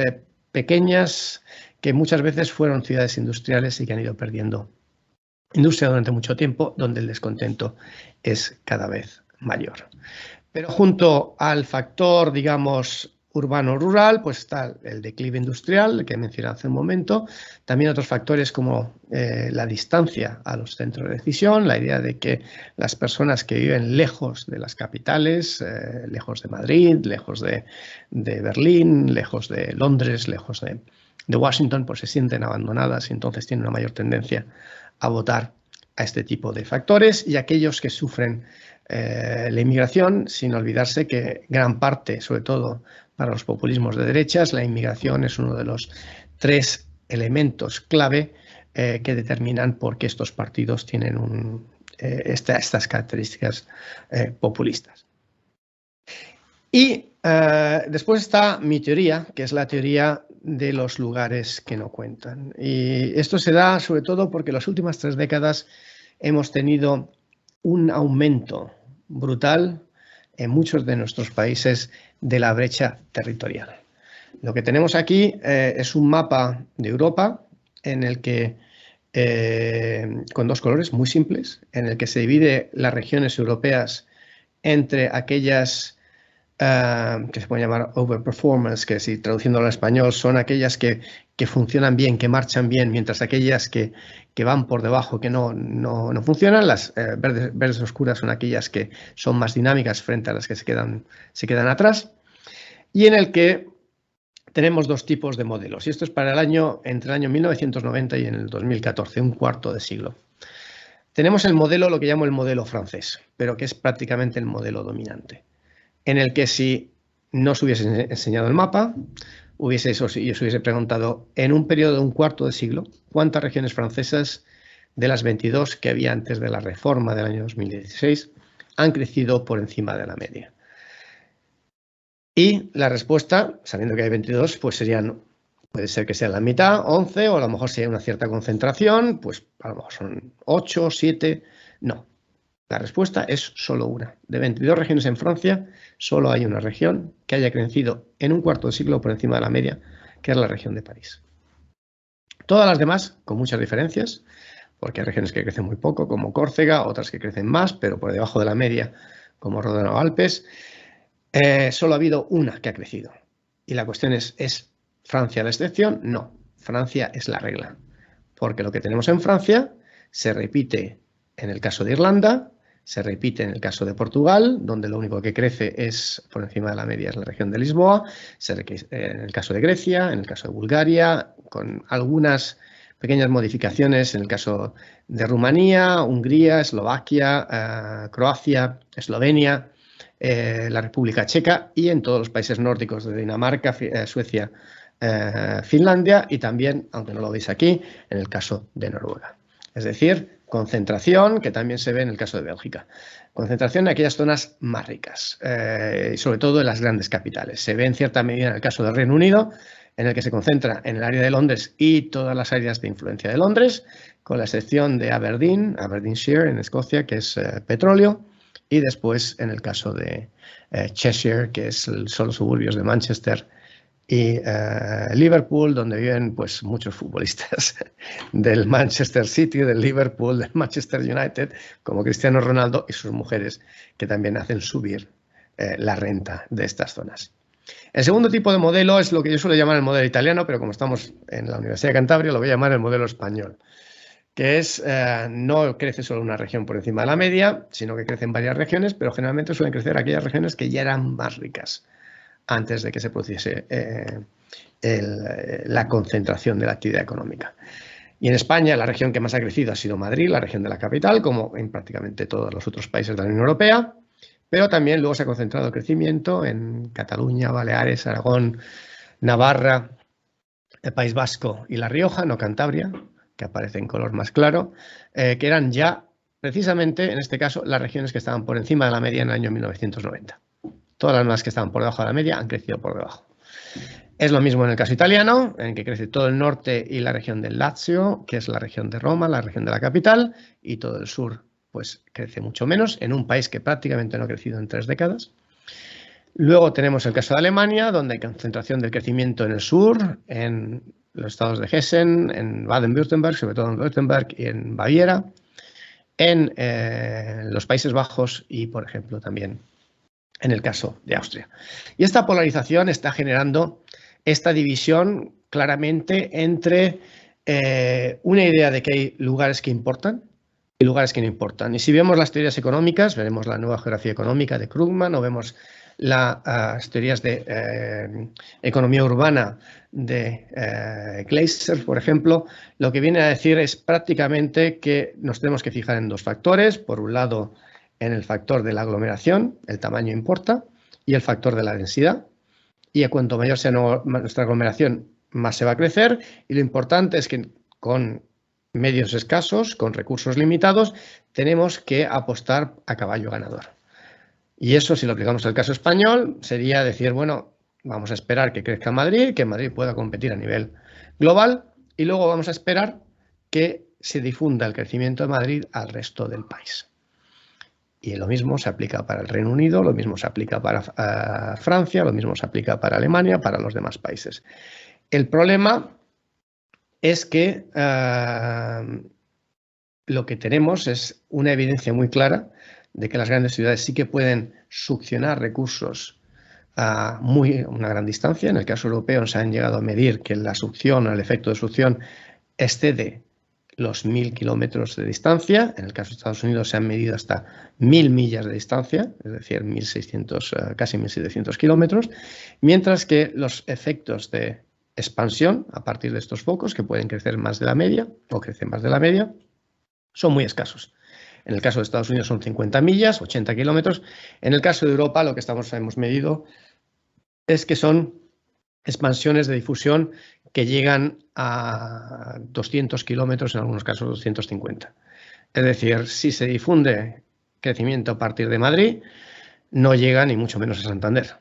pequeñas que muchas veces fueron ciudades industriales y que han ido perdiendo industria durante mucho tiempo, donde el descontento es cada vez mayor. Pero junto al factor, digamos, urbano-rural, pues está el declive industrial, que he mencionado hace un momento. También otros factores como la distancia a los centros de decisión, la idea de que las personas que viven lejos de las capitales, lejos de Madrid, lejos de Berlín, lejos de Londres, lejos de Washington, pues se sienten abandonadas y entonces tienen una mayor tendencia a votar a este tipo de factores. Y aquellos que sufren la inmigración, sin olvidarse que gran parte, sobre todo para los populismos de derechas, la inmigración es uno de los 3 elementos clave que determinan por qué estos partidos tienen estas características populistas. Y después está mi teoría, que es la teoría de los lugares que no cuentan. Y esto se da sobre todo porque en las últimas 3 décadas hemos tenido un aumento brutal en muchos de nuestros países de la brecha territorial. Lo que tenemos aquí es un mapa de Europa en el que, con 2 colores muy simples, en el que se divide las regiones europeas entre aquellas que se pueden llamar overperformers, que si traduciéndolo al español son aquellas que funcionan bien, que marchan bien, mientras aquellas que van por debajo, que no funcionan. Las verdes oscuras son aquellas que son más dinámicas frente a las que se quedan atrás. Y en el que tenemos 2 tipos de modelos. Y esto es para entre el año 1990 y en el 2014, un cuarto de siglo. Tenemos el modelo, lo que llamo el modelo francés, pero que es prácticamente el modelo dominante, en el que si no se hubiese enseñado el mapa, y os hubiese preguntado en un periodo de un cuarto de siglo, ¿cuántas regiones francesas de las 22 que había antes de la reforma del año 2016 han crecido por encima de la media? Y la respuesta, sabiendo que hay 22, pues puede ser que sea la mitad, 11, o a lo mejor si hay una cierta concentración, pues a lo mejor son 8, 7, no. La respuesta es solo una. De 22 regiones en Francia, solo hay una región que haya crecido en un cuarto de siglo por encima de la media, que es la región de París. Todas las demás, con muchas diferencias, porque hay regiones que crecen muy poco, como Córcega, otras que crecen más, pero por debajo de la media, como Ródano-Alpes. Solo ha habido una que ha crecido. Y la cuestión ¿es Francia la excepción? No, Francia es la regla. Porque lo que tenemos en Francia se repite en el caso de Irlanda, se repite en el caso de Portugal, donde lo único que crece es por encima de la media es la región de Lisboa, en el caso de Grecia, en el caso de Bulgaria, con algunas pequeñas modificaciones en el caso de Rumanía, Hungría, Eslovaquia, Croacia, Eslovenia, la República Checa y en todos los países nórdicos de Dinamarca, Suecia, Finlandia y también, aunque no lo veis aquí, en el caso de Noruega. Es decir, concentración que también se ve en el caso de Bélgica. Concentración en aquellas zonas más ricas, y sobre todo en las grandes capitales. Se ve en cierta medida en el caso del Reino Unido, en el que se concentra en el área de Londres y todas las áreas de influencia de Londres, con la excepción de Aberdeenshire en Escocia, que es petróleo, y después en el caso de Cheshire, que son los suburbios de Manchester y Liverpool, donde viven pues muchos futbolistas del Manchester City, del Liverpool, del Manchester United, como Cristiano Ronaldo y sus mujeres, que también hacen subir la renta de estas zonas. El segundo tipo de modelo es lo que yo suelo llamar el modelo italiano, pero como estamos en la Universidad de Cantabria, lo voy a llamar el modelo español, que es no crece solo una región por encima de la media, sino que crecen varias regiones, pero generalmente suelen crecer aquellas regiones que ya eran más ricas antes de que se produciese la concentración de la actividad económica. Y en España la región que más ha crecido ha sido Madrid, la región de la capital, como en prácticamente todos los otros países de la Unión Europea, pero también luego se ha concentrado el crecimiento en Cataluña, Baleares, Aragón, Navarra, el País Vasco y La Rioja, no Cantabria, que aparece en color más claro, que eran ya precisamente, en este caso, las regiones que estaban por encima de la media en el año 1990. Todas las demás que estaban por debajo de la media han crecido por debajo. Es lo mismo en el caso italiano, en que crece todo el norte y la región del Lazio, que es la región de Roma, la región de la capital, y todo el sur pues crece mucho menos, en un país que prácticamente no ha crecido en 3 décadas. Luego tenemos el caso de Alemania, donde hay concentración del crecimiento en el sur, en los estados de Hessen, en Baden-Württemberg, sobre todo en Württemberg y en Baviera, en los Países Bajos y, por ejemplo, también en el caso de Austria. Y esta polarización está generando esta división claramente entre una idea de que hay lugares que importan y lugares que no importan. Y si vemos las teorías económicas, veremos la nueva geografía económica de Krugman o vemos las teorías de economía urbana de Gleiser, por ejemplo, lo que viene a decir es prácticamente que nos tenemos que fijar en 2 factores. Por un lado, en el factor de la aglomeración, el tamaño importa, y el factor de la densidad. Y a cuanto mayor sea nuestra aglomeración, más se va a crecer. Y lo importante es que con medios escasos, con recursos limitados, tenemos que apostar a caballo ganador. Y eso, si lo aplicamos al caso español, sería decir, bueno, vamos a esperar que crezca Madrid, que Madrid pueda competir a nivel global, y luego vamos a esperar que se difunda el crecimiento de Madrid al resto del país. Y lo mismo se aplica para el Reino Unido, lo mismo se aplica para Francia, lo mismo se aplica para Alemania, para los demás países. El problema es que lo que tenemos es una evidencia muy clara de que las grandes ciudades sí que pueden succionar recursos a una gran distancia. En el caso europeo se han llegado a medir que la succión o el efecto de succión excede los 1000 kilómetros de distancia. En el caso de Estados Unidos se han medido hasta 1000 millas de distancia, es decir, 1600, casi 1700 kilómetros, mientras que los efectos de expansión a partir de estos focos, que pueden crecer más de la media o crecen más de la media, son muy escasos. En el caso de Estados Unidos son 50 millas, 80 kilómetros. En el caso de Europa lo que hemos medido es que son expansiones de difusión que llegan a 200 kilómetros, en algunos casos 250. Es decir, si se difunde crecimiento a partir de Madrid, no llega ni mucho menos a Santander.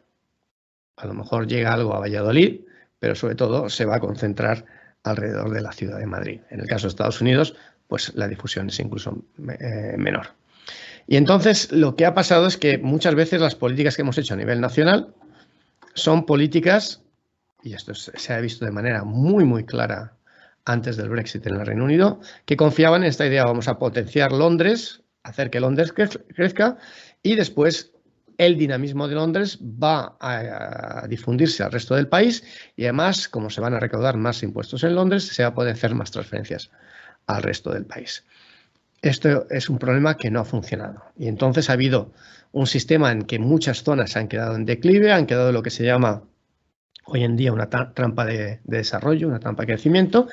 A lo mejor llega algo a Valladolid, pero sobre todo se va a concentrar alrededor de la ciudad de Madrid. En el caso de Estados Unidos, pues la difusión es incluso menor. Y entonces lo que ha pasado es que muchas veces las políticas que hemos hecho a nivel nacional son políticas, y esto se ha visto de manera muy, muy clara antes del Brexit en el Reino Unido, que confiaban en esta idea: vamos a potenciar Londres, hacer que Londres crezca, y después el dinamismo de Londres va a difundirse al resto del país, y además, como se van a recaudar más impuestos en Londres, se va a poder hacer más transferencias al resto del país. Esto es un problema que no ha funcionado, y entonces ha habido un sistema en que muchas zonas han quedado en declive, han quedado lo que se llama hoy en día una trampa de desarrollo, una trampa de crecimiento,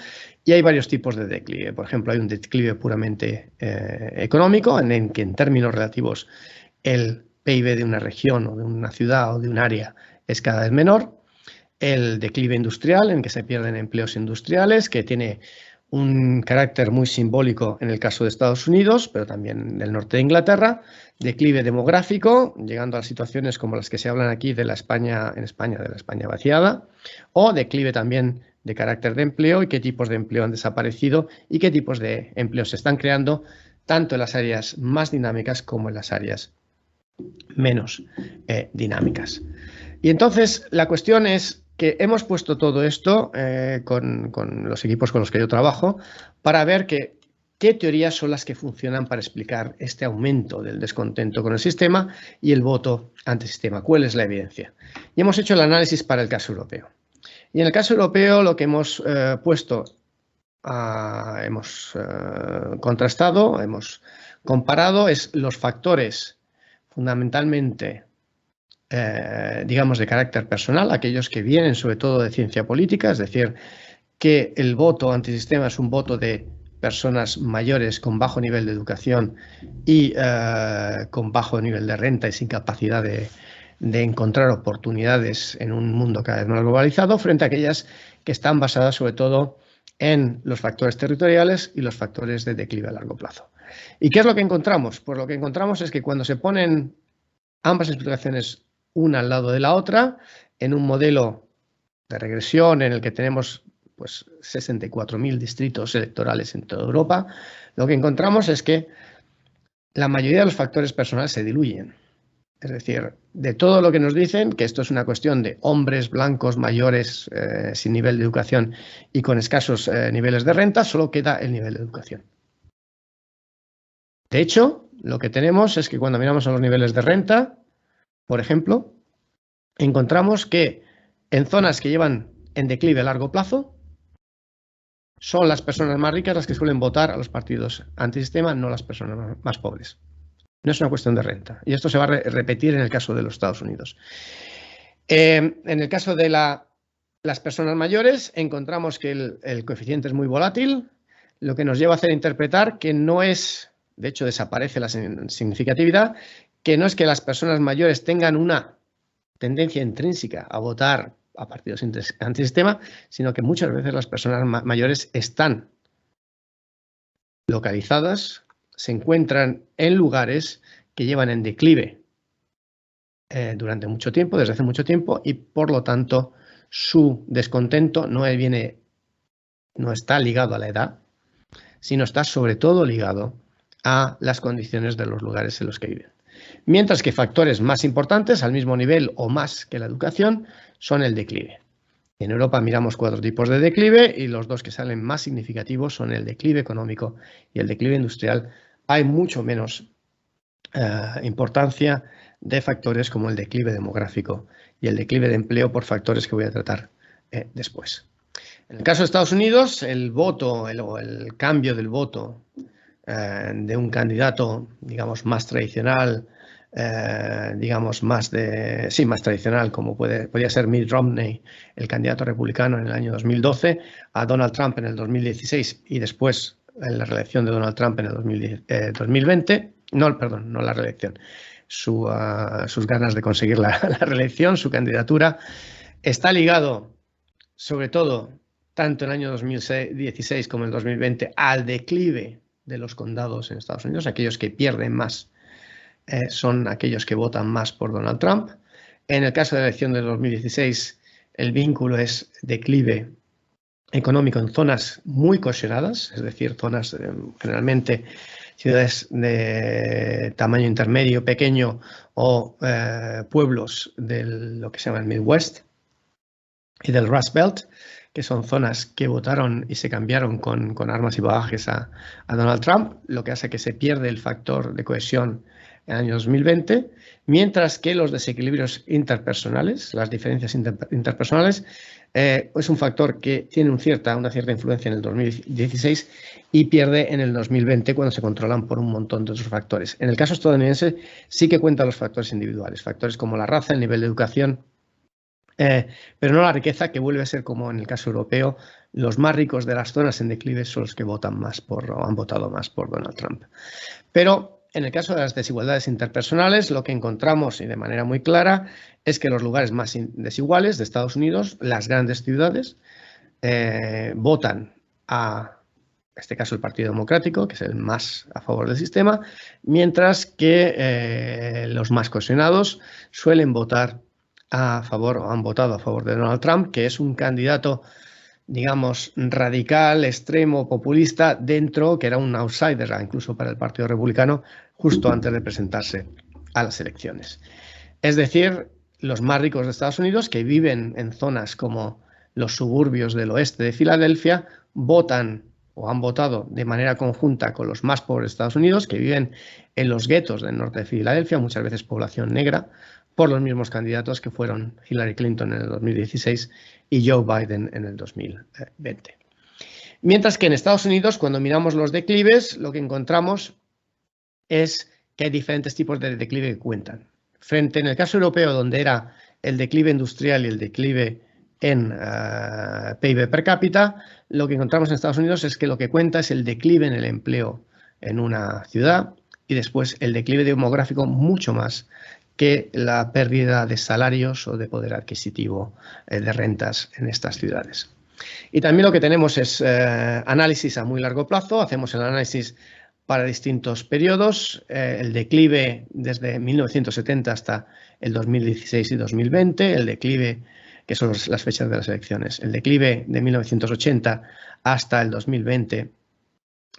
y hay varios tipos de declive. Por ejemplo, hay un declive puramente económico, en que en términos relativos el PIB de una región o de una ciudad o de un área es cada vez menor. el declive industrial, en que se pierden empleos industriales, que tiene un carácter muy simbólico en el caso de Estados Unidos, pero también del norte de Inglaterra, declive demográfico, llegando a situaciones como las que se hablan aquí de la España, en España, de la España vaciada, o declive también de carácter de empleo y qué tipos de empleo han desaparecido y qué tipos de empleos se están creando, tanto en las áreas más dinámicas como en las áreas menos dinámicas. Y entonces la cuestión es que hemos puesto todo esto con los equipos con los que yo trabajo para ver qué teorías son las que funcionan para explicar este aumento del descontento con el sistema y el voto antisistema. ¿Cuál es la evidencia? Y hemos hecho el análisis para el caso europeo. Y en el caso europeo lo que hemos contrastado, hemos comparado es los factores fundamentalmente digamos, de carácter personal, aquellos que vienen sobre todo de ciencia política, es decir, que el voto antisistema es un voto de personas mayores con bajo nivel de educación y con bajo nivel de renta y sin capacidad de encontrar oportunidades en un mundo cada vez más globalizado, frente a aquellas que están basadas sobre todo en los factores territoriales y los factores de declive a largo plazo. ¿Y qué es lo que encontramos? Pues lo que encontramos es que cuando se ponen ambas explicaciones una al lado de la otra, en un modelo de regresión en el que tenemos pues, 64.000 distritos electorales en toda Europa, lo que encontramos es que la mayoría de los factores personales se diluyen. Es decir, de todo lo que nos dicen, que esto es una cuestión de hombres blancos mayores sin nivel de educación y con escasos niveles de renta, solo queda el nivel de educación. De hecho, lo que tenemos es que cuando miramos a los niveles de renta, por ejemplo, encontramos que en zonas que llevan en declive a largo plazo, son las personas más ricas las que suelen votar a los partidos antisistema, no las personas más pobres. No es una cuestión de renta. Y esto se va a repetir en el caso de los Estados Unidos. En el caso de las personas mayores, encontramos que el coeficiente es muy volátil, lo que nos lleva a hacer interpretar que no es, de hecho desaparece la significatividad, que no es que las personas mayores tengan una tendencia intrínseca a votar a partidos antisistema, sino que muchas veces las personas mayores están localizadas, se encuentran en lugares que llevan en declive durante mucho tiempo, desde hace mucho tiempo, y por lo tanto su descontento no está ligado a la edad, sino está sobre todo ligado a las condiciones de los lugares en los que viven. Mientras que factores más importantes, al mismo nivel o más que la educación, son el declive. En Europa miramos 4 tipos de declive y los 2 que salen más significativos son el declive económico y el declive industrial. Hay mucho menos importancia de factores como el declive demográfico y el declive de empleo por factores que voy a tratar después. En el caso de Estados Unidos, el voto o el cambio del voto de un candidato, digamos, más tradicional, digamos, más tradicional, como podría ser Mitt Romney, el candidato republicano en el año 2012, a Donald Trump en el 2016 y después en la reelección de Donald Trump en el 2020, no la reelección, sus ganas de conseguir la reelección, su candidatura, está ligado sobre todo, tanto en el año 2016 como en el 2020, al declive de los condados en Estados Unidos. Aquellos que pierden más son aquellos que votan más por Donald Trump. En el caso de la elección de 2016, el vínculo es declive económico en zonas muy cohesionadas, es decir, zonas generalmente ciudades de tamaño intermedio, pequeño o pueblos de lo que se llama el Midwest y del Rust Belt, que son zonas que votaron y se cambiaron con armas y bagajes a Donald Trump, lo que hace que se pierde el factor de cohesión en el año 2020, mientras que los desequilibrios interpersonales, las diferencias interpersonales, es un factor que tiene una cierta influencia en el 2016 y pierde en el 2020 cuando se controlan por un montón de otros factores. En el caso estadounidense sí que cuentan los factores individuales, factores como la raza, el nivel de educación, pero no la riqueza, que vuelve a ser como en el caso europeo, los más ricos de las zonas en declive son los que votan más o han votado más por Donald Trump. Pero En el caso de las desigualdades interpersonales, lo que encontramos, y de manera muy clara, es que los lugares más desiguales de Estados Unidos, las grandes ciudades, votan en este caso el Partido Democrático, que es el más a favor del sistema, mientras que los más cohesionados suelen votar a favor, o han votado a favor de Donald Trump, que es un candidato, digamos, radical, extremo, populista, dentro, que era un outsider incluso para el Partido Republicano, justo antes de presentarse a las elecciones. Es decir, los más ricos de Estados Unidos, que viven en zonas como los suburbios del oeste de Filadelfia, votan o han votado de manera conjunta con los más pobres de Estados Unidos, que viven en los guetos del norte de Filadelfia, muchas veces población negra, por los mismos candidatos que fueron Hillary Clinton en el 2016 y Joe Biden en el 2020. Mientras que en Estados Unidos, cuando miramos los declives, lo que encontramos es que hay diferentes tipos de declive que cuentan. Frente en el caso europeo, donde era el declive industrial y el declive en PIB per cápita, lo que encontramos en Estados Unidos es que lo que cuenta es el declive en el empleo en una ciudad y después el declive demográfico mucho más que la pérdida de salarios o de poder adquisitivo de rentas en estas ciudades. Y también lo que tenemos es análisis a muy largo plazo. Hacemos el análisis para distintos periodos, el declive desde 1970 hasta el 2016 y 2020, el declive, que son las fechas de las elecciones, el declive de 1980 hasta el 2020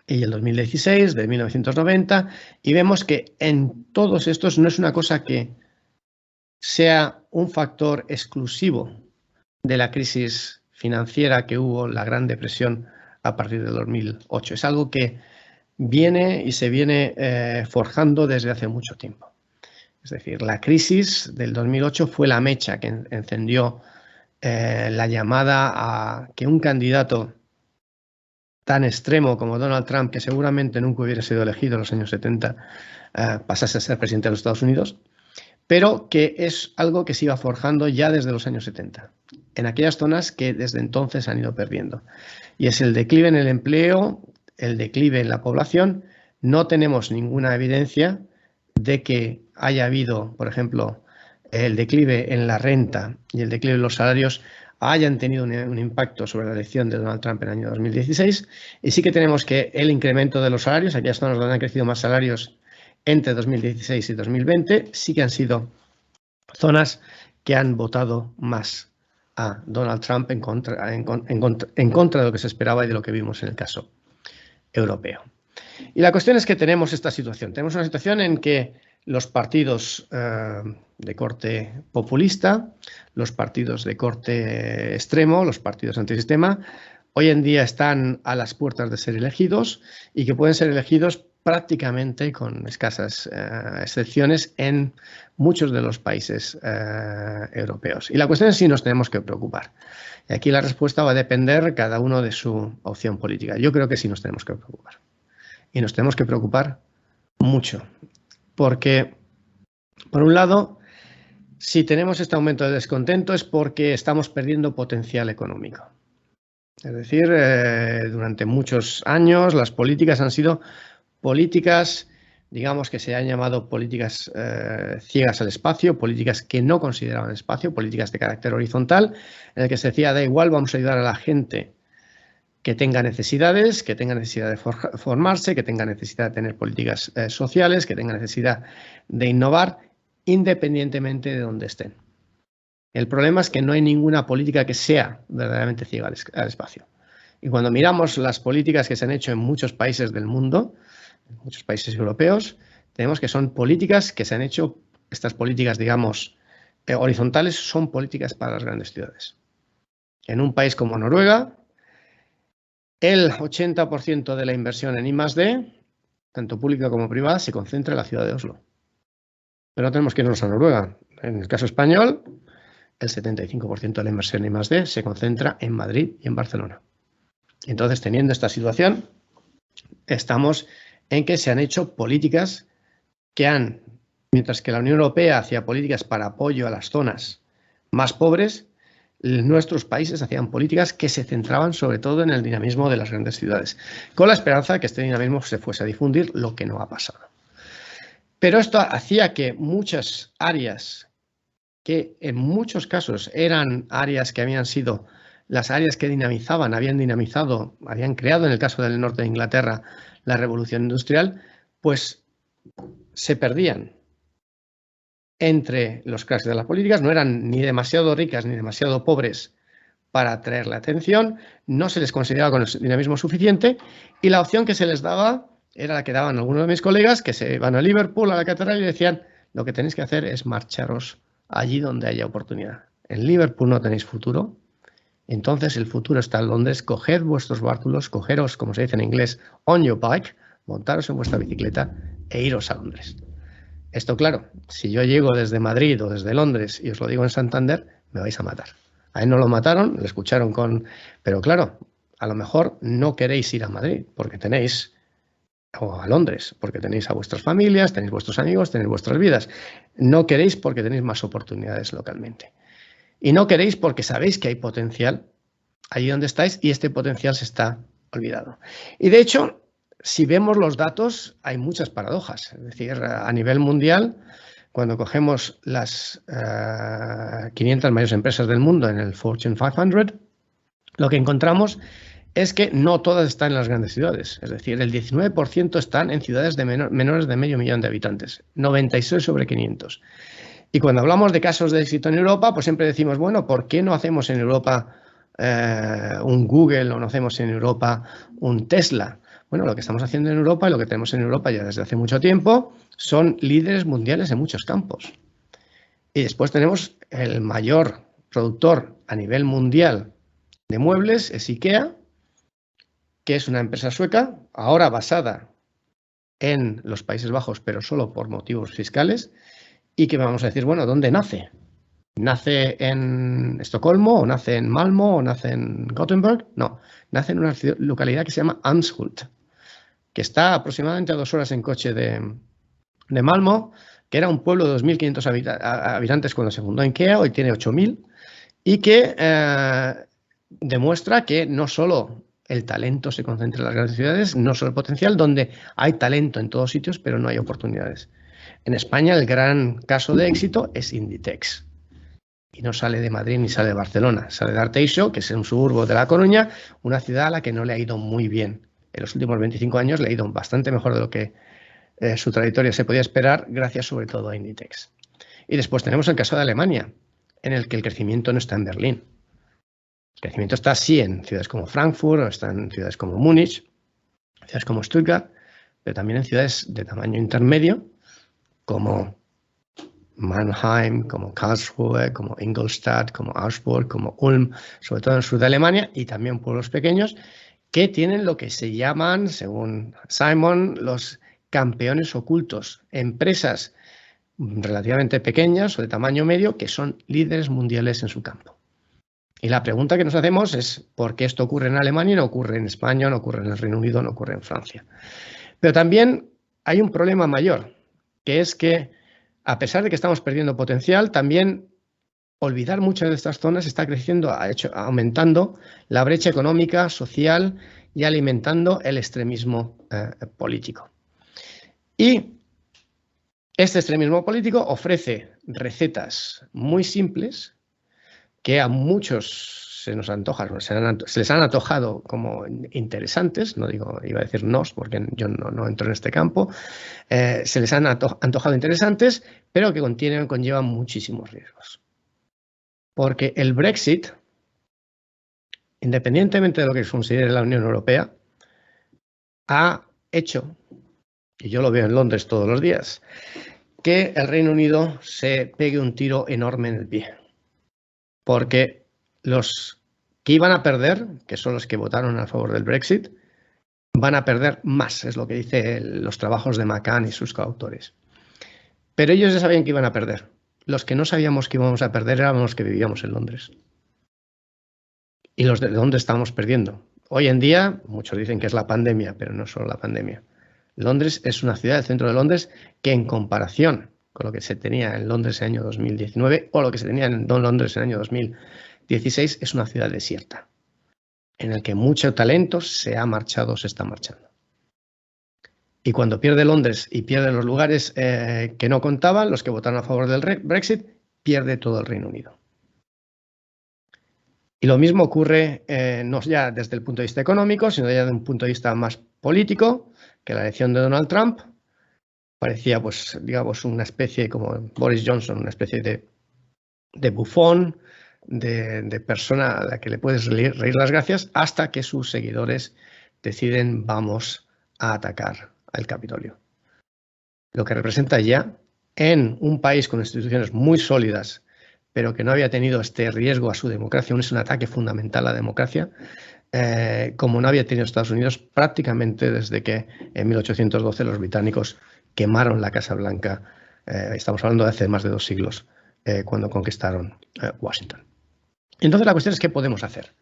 y el 2016, de 1990, y vemos que en todos estos no es una cosa que sea un factor exclusivo de la crisis financiera que hubo, la Gran Depresión a partir del 2008. Es algo que viene y se viene forjando desde hace mucho tiempo. Es decir, la crisis del 2008 fue la mecha que encendió la llamada a que un candidato tan extremo como Donald Trump, que seguramente nunca hubiera sido elegido en los años 70, pasase a ser presidente de los Estados Unidos, pero que es algo que se iba forjando ya desde los años 70, en aquellas zonas que desde entonces han ido perdiendo. Y es el declive en el empleo, el declive en la población. No tenemos ninguna evidencia de que haya habido, por ejemplo, el declive en la renta y el declive en los salarios hayan tenido un impacto sobre la elección de Donald Trump en el año 2016. Y sí que tenemos que el incremento de los salarios, aquellas zonas donde han crecido más salarios entre 2016 y 2020, sí que han sido zonas que han votado más a Donald Trump en contra de lo que se esperaba y de lo que vimos en el caso europeo. Y la cuestión es que tenemos esta situación. Tenemos una situación en que los partidos de corte populista, los partidos de corte extremo, los partidos antisistema, hoy en día están a las puertas de ser elegidos y que pueden ser elegidos prácticamente con escasas excepciones en muchos de los países europeos. Y la cuestión es si nos tenemos que preocupar. Y aquí la respuesta va a depender cada uno de su opción política. Yo creo que sí nos tenemos que preocupar. Y nos tenemos que preocupar mucho. Porque, por un lado, si tenemos este aumento de descontento es porque estamos perdiendo potencial económico. Es decir, durante muchos años las políticas han sido políticas, digamos, que se han llamado políticas ciegas al espacio, políticas que no consideraban espacio, políticas de carácter horizontal, en el que se decía, da igual, vamos a ayudar a la gente que tenga necesidades, que tenga necesidad de formarse, que tenga necesidad de tener políticas sociales, que tenga necesidad de innovar, independientemente de dónde estén. El problema es que no hay ninguna política que sea verdaderamente ciega al espacio. Y cuando miramos las políticas que se han hecho en muchos países del mundo, en muchos países europeos, tenemos que son políticas que se han hecho, estas políticas, digamos, horizontales, son políticas para las grandes ciudades. En un país como Noruega, el 80% de la inversión en I+D, tanto pública como privada, se concentra en la ciudad de Oslo. Pero no tenemos que irnos a Noruega. En el caso español, el 75% de la inversión en I+D se concentra en Madrid y en Barcelona. Entonces, teniendo esta situación, estamos en que se han hecho políticas que mientras que la Unión Europea hacía políticas para apoyo a las zonas más pobres, nuestros países hacían políticas que se centraban sobre todo en el dinamismo de las grandes ciudades, con la esperanza de que este dinamismo se fuese a difundir, lo que no ha pasado. Pero esto hacía que muchas áreas, que en muchos casos eran áreas que habían sido las áreas que dinamizaban, habían dinamizado, habían creado en el caso del norte de Inglaterra la revolución industrial, pues se perdían entre los clases de las políticas, no eran ni demasiado ricas ni demasiado pobres para atraer la atención, no se les consideraba con el dinamismo suficiente y la opción que se les daba era la que daban algunos de mis colegas que se van a Liverpool, a la catedral y decían lo que tenéis que hacer es marcharos allí donde haya oportunidad. En Liverpool no tenéis futuro, entonces el futuro está en Londres, coged vuestros bártulos, cogeros, como se dice en inglés, on your bike, montaros en vuestra bicicleta e iros a Londres. Esto, claro, si yo llego desde Madrid o desde Londres y os lo digo en Santander, me vais a matar. A él no lo mataron, lo escucharon con... Pero claro, a lo mejor no queréis ir a Madrid porque tenéis... o a Londres, porque tenéis a vuestras familias, tenéis vuestros amigos, tenéis vuestras vidas. No queréis porque tenéis más oportunidades localmente. Y no queréis porque sabéis que hay potencial allí donde estáis y este potencial se está olvidado. Y de hecho, si vemos los datos, hay muchas paradojas. Es decir, a nivel mundial, cuando cogemos las 500 mayores empresas del mundo en el Fortune 500, lo que encontramos es que no todas están en las grandes ciudades. Es decir, el 19% están en ciudades de menores de medio millón de habitantes, 96 sobre 500. Y cuando hablamos de casos de éxito en Europa, pues siempre decimos, bueno, ¿por qué no hacemos en Europa un Google o no hacemos en Europa un Tesla? Bueno, lo que estamos haciendo en Europa y lo que tenemos en Europa ya desde hace mucho tiempo son líderes mundiales en muchos campos. Y después tenemos el mayor productor a nivel mundial de muebles, es IKEA, que es una empresa sueca, ahora basada en los Países Bajos, pero solo por motivos fiscales, y que vamos a decir, bueno, ¿dónde nace? ¿Nace en Estocolmo o nace en Malmö o nace en Gothenburg? No, nace en una localidad que se llama Anshult, que está aproximadamente a 2 horas en coche de Malmö, que era un pueblo de 2.500 habitantes cuando se fundó IKEA, hoy tiene 8.000, y que demuestra que no solo el talento se concentra en las grandes ciudades, no solo el potencial, donde hay talento en todos sitios, pero no hay oportunidades. En España el gran caso de éxito es Inditex. Y no sale de Madrid ni sale de Barcelona, sale de Arteixo, que es un suburbo de La Coruña, una ciudad a la que no le ha ido muy bien. En los últimos 25 años le ha ido bastante mejor de lo que su trayectoria se podía esperar, gracias sobre todo a Inditex. Y después tenemos el caso de Alemania, en el que el crecimiento no está en Berlín. El crecimiento está sí en ciudades como Frankfurt, o está en ciudades como Múnich, ciudades como Stuttgart, pero también en ciudades de tamaño intermedio, como Mannheim, como Karlsruhe, como Ingolstadt, como Augsburg, como Ulm, sobre todo en el sur de Alemania, y también pueblos pequeños que tienen lo que se llaman, según Simon, los campeones ocultos, empresas relativamente pequeñas o de tamaño medio que son líderes mundiales en su campo. Y la pregunta que nos hacemos es ¿por qué esto ocurre en Alemania y no ocurre en España, no ocurre en el Reino Unido, no ocurre en Francia? Pero también hay un problema mayor, que es que a pesar de que estamos perdiendo potencial, también olvidar muchas de estas zonas está creciendo, aumentando la brecha económica, social y alimentando el extremismo político. Y este extremismo político ofrece recetas muy simples que a muchos se nos antojan, se les han antojado como interesantes, no digo, iba a decir nos, porque yo no entro en este campo, se les han antojado interesantes, pero que conllevan muchísimos riesgos. Porque el Brexit, independientemente de lo que se considere la Unión Europea, ha hecho, y yo lo veo en Londres todos los días, que el Reino Unido se pegue un tiro enorme en el pie. Porque los que iban a perder, que son los que votaron a favor del Brexit, van a perder más, es lo que dicen los trabajos de McCann y sus coautores. Pero ellos ya sabían que iban a perder. Los que no sabíamos que íbamos a perder éramos los que vivíamos en Londres. Y los de dónde estamos perdiendo. Hoy en día, muchos dicen que es la pandemia, pero no solo la pandemia. Londres es una ciudad, el centro de Londres, que en comparación con lo que se tenía en Londres en el año 2019 o lo que se tenía en Londres en el año 2016, es una ciudad desierta, en el que mucho talento se ha marchado, se está marchando. Y cuando pierde Londres y pierde los lugares que no contaban, los que votaron a favor del Brexit, pierde todo el Reino Unido. Y lo mismo ocurre no ya desde el punto de vista económico, sino ya desde un punto de vista más político, que la elección de Donald Trump parecía, pues, digamos, una especie como Boris Johnson, una especie de bufón, de persona a la que le puedes reír las gracias, hasta que sus seguidores deciden vamos a atacar al Capitolio. Lo que representa ya en un país con instituciones muy sólidas, pero que no había tenido este riesgo a su democracia, es un ataque fundamental a la democracia, como no había tenido Estados Unidos prácticamente desde que en 1812 los británicos quemaron la Casa Blanca. Estamos hablando de hace más de 2 siglos, cuando conquistaron Washington. Entonces la cuestión es ¿qué podemos hacer?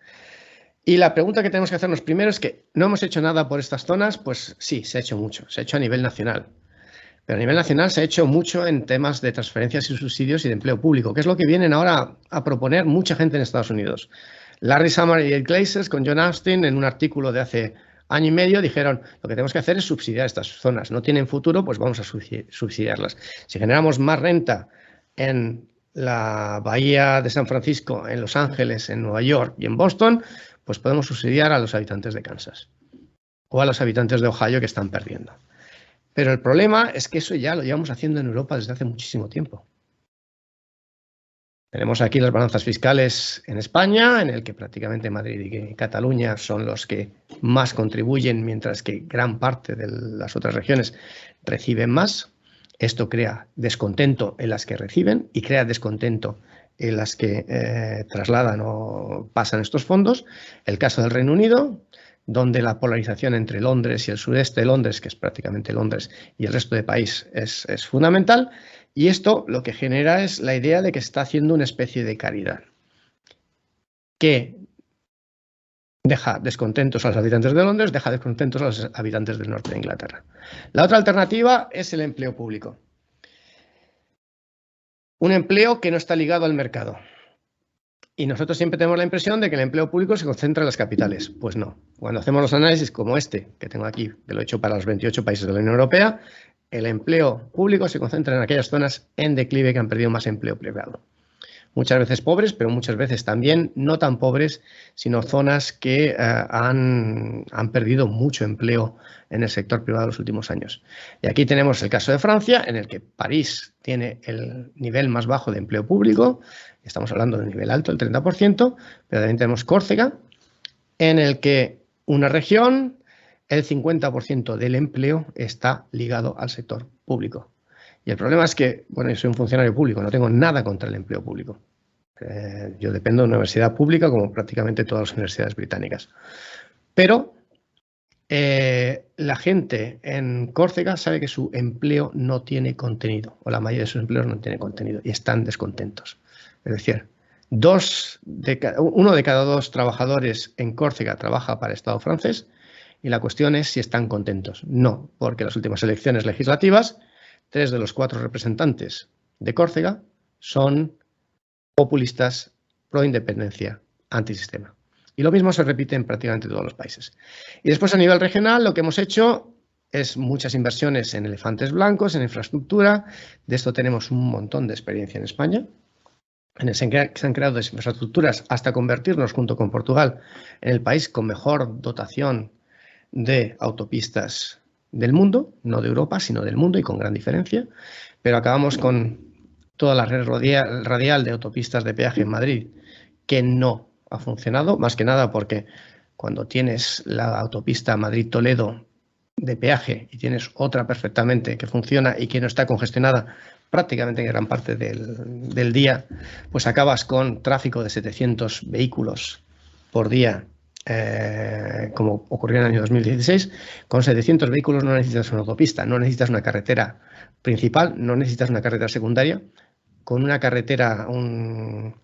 Y la pregunta que tenemos que hacernos primero es que ¿no hemos hecho nada por estas zonas? Pues sí, se ha hecho mucho, se ha hecho a nivel nacional. Pero a nivel nacional se ha hecho mucho en temas de transferencias y subsidios y de empleo público, que es lo que vienen ahora a proponer mucha gente en Estados Unidos. Larry Summers y Ed Glazer con John Austin en un artículo de hace año y medio dijeron lo que tenemos que hacer es subsidiar estas zonas. No tienen futuro, pues vamos a subsidiarlas. Si generamos más renta en la bahía de San Francisco, en Los Ángeles, en Nueva York y en Boston, pues podemos subsidiar a los habitantes de Kansas o a los habitantes de Ohio que están perdiendo. Pero el problema es que eso ya lo llevamos haciendo en Europa desde hace muchísimo tiempo. Tenemos aquí las balanzas fiscales en España, en el que prácticamente Madrid y Cataluña son los que más contribuyen, mientras que gran parte de las otras regiones reciben más. Esto crea descontento en las que reciben y crea descontento en las que trasladan o pasan estos fondos. El caso del Reino Unido, donde la polarización entre Londres y el sureste de Londres, que es prácticamente Londres, y el resto del país es fundamental. Y esto lo que genera es la idea de que se está haciendo una especie de caridad que deja descontentos a los habitantes de Londres, deja descontentos a los habitantes del norte de Inglaterra. La otra alternativa es el empleo público. Un empleo que no está ligado al mercado. Y nosotros siempre tenemos la impresión de que el empleo público se concentra en las capitales. Pues no. Cuando hacemos los análisis como este, que tengo aquí, que lo he hecho para los 28 países de la Unión Europea, el empleo público se concentra en aquellas zonas en declive que han perdido más empleo privado. Muchas veces pobres, pero muchas veces también no tan pobres, sino zonas que han perdido mucho empleo en el sector privado en los últimos años. Y aquí tenemos el caso de Francia, en el que París tiene el nivel más bajo de empleo público. Estamos hablando de un nivel alto, el 30%, pero también tenemos Córcega, en el que una región, el 50% del empleo está ligado al sector público. Y el problema es que, bueno, yo soy un funcionario público, no tengo nada contra el empleo público. Yo dependo de una universidad pública como prácticamente todas las universidades británicas. Pero la gente en Córcega sabe que su empleo no tiene contenido, o la mayoría de sus empleos no tiene contenido, y están descontentos. Es decir, uno de cada 2 trabajadores en Córcega trabaja para el Estado francés, y la cuestión es si están contentos. No, porque en las últimas elecciones legislativas, 3 de los 4 representantes de Córcega son populistas, pro-independencia, antisistema. Y lo mismo se repite en prácticamente todos los países. Y después a nivel regional lo que hemos hecho es muchas inversiones en elefantes blancos, en infraestructura. De esto tenemos un montón de experiencia en España. Se han creado infraestructuras hasta convertirnos junto con Portugal en el país con mejor dotación de autopistas del mundo, no de Europa, sino del mundo y con gran diferencia. Pero acabamos con toda la red radial de autopistas de peaje en Madrid, que no ha funcionado, más que nada porque cuando tienes la autopista Madrid-Toledo de peaje y tienes otra perfectamente que funciona y que no está congestionada prácticamente en gran parte del día, pues acabas con tráfico de 700 vehículos por día, como ocurrió en el año 2016. Con 700 vehículos no necesitas una autopista, no necesitas una carretera principal, no necesitas una carretera secundaria. Con una carretera, una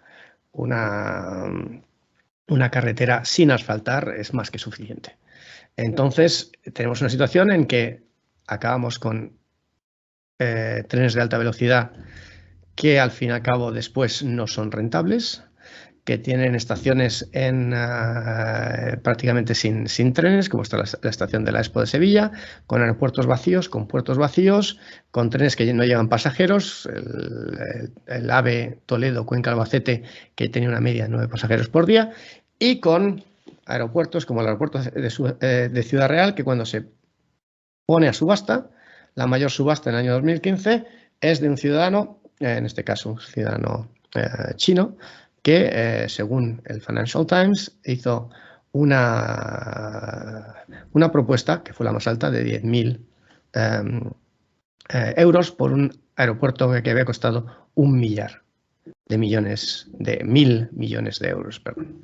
carretera sin asfaltar es más que suficiente. Entonces, tenemos una situación en que acabamos con trenes de alta velocidad que al fin y al cabo después no son rentables, que tienen estaciones prácticamente sin trenes, como está la estación de la Expo de Sevilla, con aeropuertos vacíos, con puertos vacíos, con trenes que no llevan pasajeros, el AVE Toledo-Cuenca-Albacete, que tenía una media de 9 pasajeros por día, y con aeropuertos como el aeropuerto de Ciudad Real, que cuando se pone a subasta, la mayor subasta en el año 2015 es de un ciudadano, en este caso un ciudadano chino, que según el Financial Times hizo una propuesta que fue la más alta de 10.000 euros por un aeropuerto que había costado 1 millar de millones, de 1.000 millones de euros, perdón.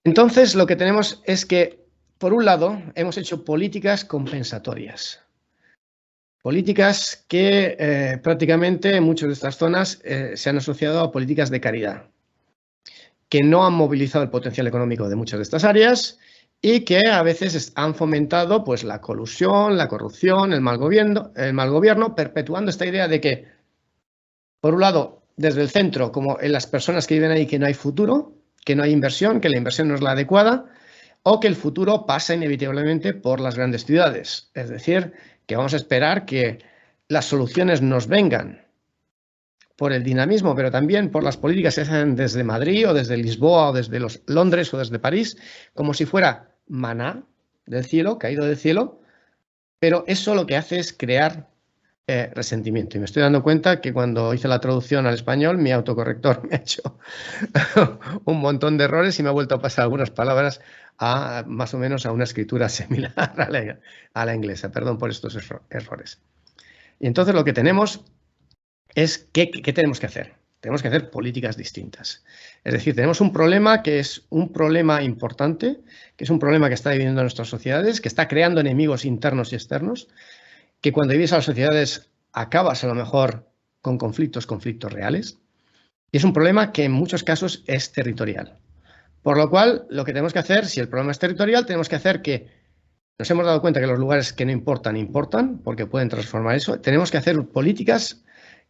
Entonces, lo que tenemos es que, por un lado, hemos hecho políticas compensatorias. Políticas que prácticamente en muchas de estas zonas se han asociado a políticas de caridad, que no han movilizado el potencial económico de muchas de estas áreas y que a veces han fomentado pues, la colusión, la corrupción, el mal gobierno, perpetuando esta idea de que, por un lado, desde el centro, como en las personas que viven ahí, que no hay futuro, que no hay inversión, que la inversión no es la adecuada, o que el futuro pasa inevitablemente por las grandes ciudades. Es decir, que vamos a esperar que las soluciones nos vengan por el dinamismo, pero también por las políticas que se hacen desde Madrid o desde Lisboa o desde Londres o desde París, como si fuera maná del cielo, caído del cielo, pero eso lo que hace es crear resentimiento. Y me estoy dando cuenta que cuando hice la traducción al español, mi autocorrector me ha hecho un montón de errores y me ha vuelto a pasar algunas palabras más o menos a una escritura similar a la inglesa. Perdón por estos errores. Y entonces lo que tenemos es, ¿qué tenemos que hacer? Tenemos que hacer políticas distintas. Es decir, tenemos un problema que es un problema importante, que es un problema que está dividiendo nuestras sociedades, que está creando enemigos internos y externos, que cuando vives a las sociedades acabas a lo mejor con conflictos reales. Y es un problema que en muchos casos es territorial. Por lo cual, lo que tenemos que hacer, si el problema es territorial, tenemos que hacer que nos hemos dado cuenta que los lugares que no importan, porque pueden transformar eso. Tenemos que hacer políticas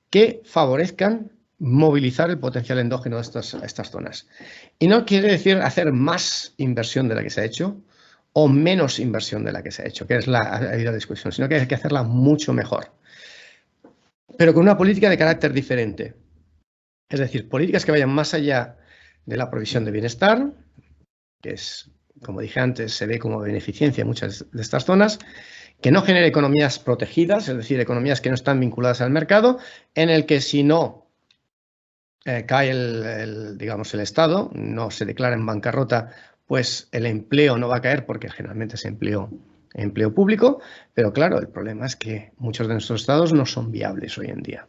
que favorezcan movilizar el potencial endógeno de estas zonas. Y no quiere decir hacer más inversión de la que se ha hecho o menos inversión de la que se ha hecho, que es la discusión, sino que hay que hacerla mucho mejor. Pero con una política de carácter diferente. Es decir, políticas que vayan más allá de la provisión de bienestar, que es, como dije antes, se ve como beneficencia en muchas de estas zonas, que no genere economías protegidas, es decir, economías que no están vinculadas al mercado, en el que si no cae el Estado, no se declara en bancarrota, pues el empleo no va a caer porque generalmente es empleo público, pero claro, el problema es que muchos de nuestros estados no son viables hoy en día.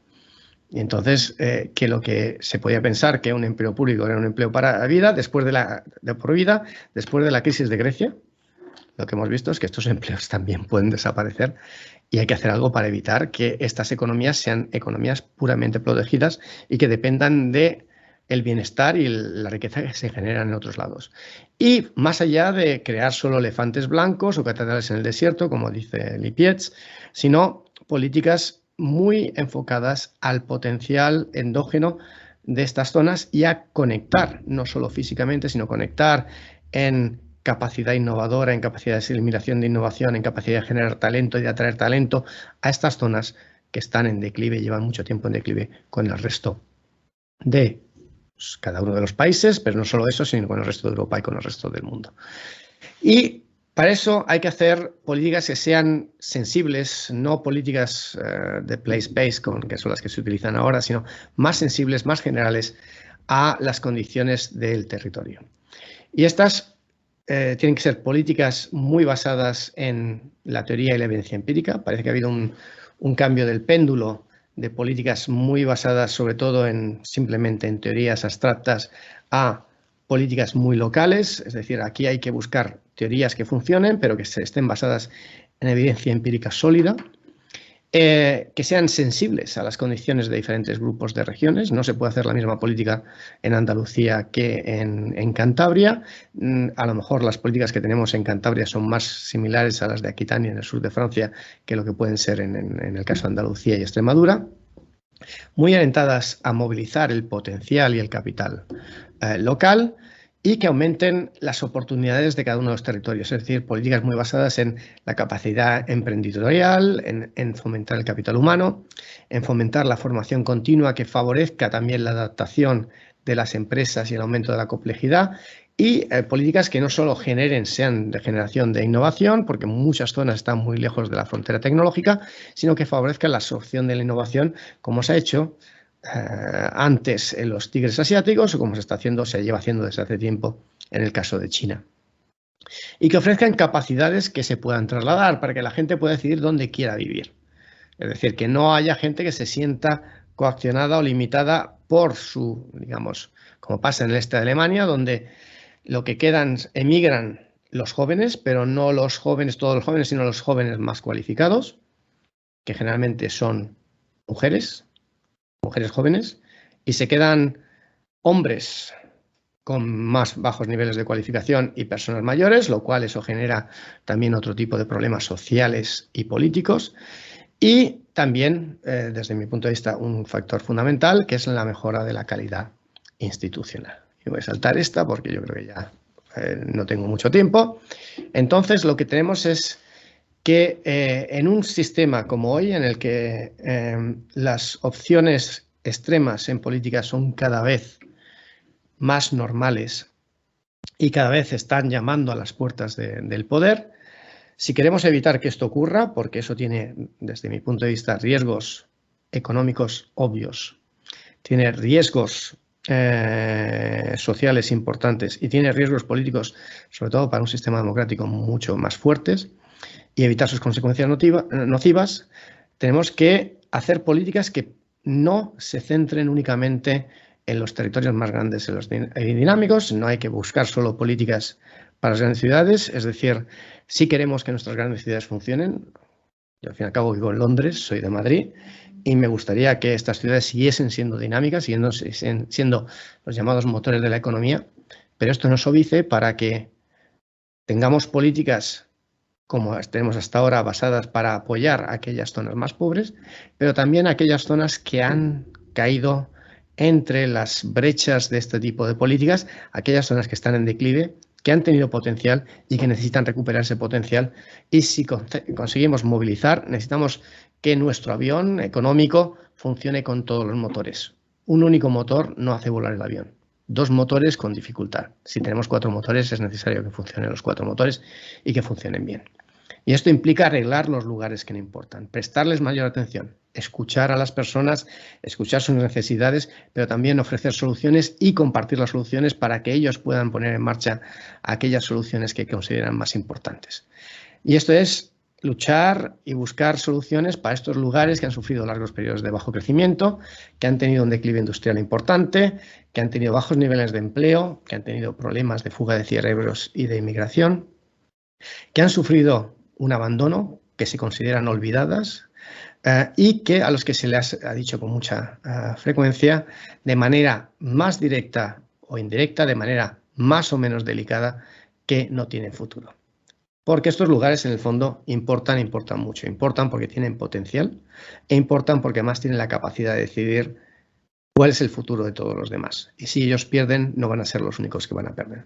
Y entonces, que lo que se podía pensar que un empleo público era un empleo para la vida, después de la crisis de Grecia, lo que hemos visto es que estos empleos también pueden desaparecer y hay que hacer algo para evitar que estas economías sean economías puramente protegidas y que dependan de el bienestar y la riqueza que se generan en otros lados. Y más allá de crear solo elefantes blancos o catedrales en el desierto, como dice Lippietz, sino políticas muy enfocadas al potencial endógeno de estas zonas y a conectar, no solo físicamente, sino conectar en capacidad innovadora, en capacidad de eliminación de innovación, en capacidad de generar talento y de atraer talento a estas zonas que están en declive, llevan mucho tiempo en declive con el resto de cada uno de los países, pero no solo eso, sino con el resto de Europa y con el resto del mundo. Y para eso hay que hacer políticas que sean sensibles, no políticas de place-based, que son las que se utilizan ahora, sino más sensibles, más generales a las condiciones del territorio. Y estas tienen que ser políticas muy basadas en la teoría y la evidencia empírica. Parece que ha habido un cambio del péndulo de políticas muy basadas sobre todo simplemente en teorías abstractas a políticas muy locales. Es decir, aquí hay que buscar teorías que funcionen, pero que estén basadas en evidencia empírica sólida. Que sean sensibles a las condiciones de diferentes grupos de regiones. No se puede hacer la misma política en Andalucía que en Cantabria. A lo mejor las políticas que tenemos en Cantabria son más similares a las de Aquitania en el sur de Francia que lo que pueden ser en el caso de Andalucía y Extremadura. muy orientadas a movilizar el potencial y el capital local y que aumenten las oportunidades de cada uno de los territorios, es decir, políticas muy basadas en la capacidad emprendedorial, en fomentar el capital humano, en fomentar la formación continua que favorezca también la adaptación de las empresas y el aumento de la complejidad y políticas que no solo sean de generación de innovación, porque muchas zonas están muy lejos de la frontera tecnológica, sino que favorezcan la absorción de la innovación, como se ha hecho antes en los tigres asiáticos o como se lleva haciendo desde hace tiempo en el caso de China. Y que ofrezcan capacidades que se puedan trasladar para que la gente pueda decidir dónde quiera vivir. Es decir, que no haya gente que se sienta coaccionada o limitada por su, digamos, como pasa en el este de Alemania, donde lo que quedan emigran los jóvenes, pero no los jóvenes, todos los jóvenes, sino los jóvenes más cualificados, que generalmente son mujeres jóvenes, y se quedan hombres con más bajos niveles de cualificación y personas mayores, lo cual eso genera también otro tipo de problemas sociales y políticos. Y también, desde mi punto de vista, un factor fundamental que es la mejora de la calidad institucional. Y voy a saltar esta porque yo creo que ya no tengo mucho tiempo. Entonces, lo que tenemos es que en un sistema como hoy, en el que las opciones extremas en política son cada vez más normales y cada vez están llamando a las puertas del poder, si queremos evitar que esto ocurra, porque eso tiene, desde mi punto de vista, riesgos económicos obvios, tiene riesgos sociales importantes y tiene riesgos políticos, sobre todo para un sistema democrático, mucho más fuertes, y evitar sus consecuencias nocivas, tenemos que hacer políticas que no se centren únicamente en los territorios más grandes y dinámicos. No hay que buscar solo políticas para las grandes ciudades, es decir, si queremos que nuestras grandes ciudades funcionen. Yo al fin y al cabo vivo en Londres, soy de Madrid, y me gustaría que estas ciudades siguiesen siendo dinámicas, siendo los llamados motores de la economía, pero esto nos oblige para que tengamos políticas como tenemos hasta ahora, basadas para apoyar a aquellas zonas más pobres, pero también aquellas zonas que han caído entre las brechas de este tipo de políticas, aquellas zonas que están en declive, que han tenido potencial y que necesitan recuperar ese potencial. Y si conseguimos movilizar, necesitamos que nuestro avión económico funcione con todos los motores. Un único motor no hace volar el avión. 2 motores con dificultad. Si tenemos 4 motores es necesario que funcionen los 4 motores y que funcionen bien. Y esto implica arreglar los lugares que no importan, prestarles mayor atención, escuchar a las personas, escuchar sus necesidades, pero también ofrecer soluciones y compartir las soluciones para que ellos puedan poner en marcha aquellas soluciones que consideran más importantes. Y esto es luchar y buscar soluciones para estos lugares que han sufrido largos periodos de bajo crecimiento, que han tenido un declive industrial importante, que han tenido bajos niveles de empleo, que han tenido problemas de fuga de cerebros y de inmigración, que han sufrido un abandono, que se consideran olvidadas y que a los que se les ha dicho con mucha frecuencia, de manera más directa o indirecta, de manera más o menos delicada, que no tienen futuro. Porque estos lugares en el fondo importan mucho. Importan porque tienen potencial e importan porque además tienen la capacidad de decidir cuál es el futuro de todos los demás. Y si ellos pierden, no van a ser los únicos que van a perder.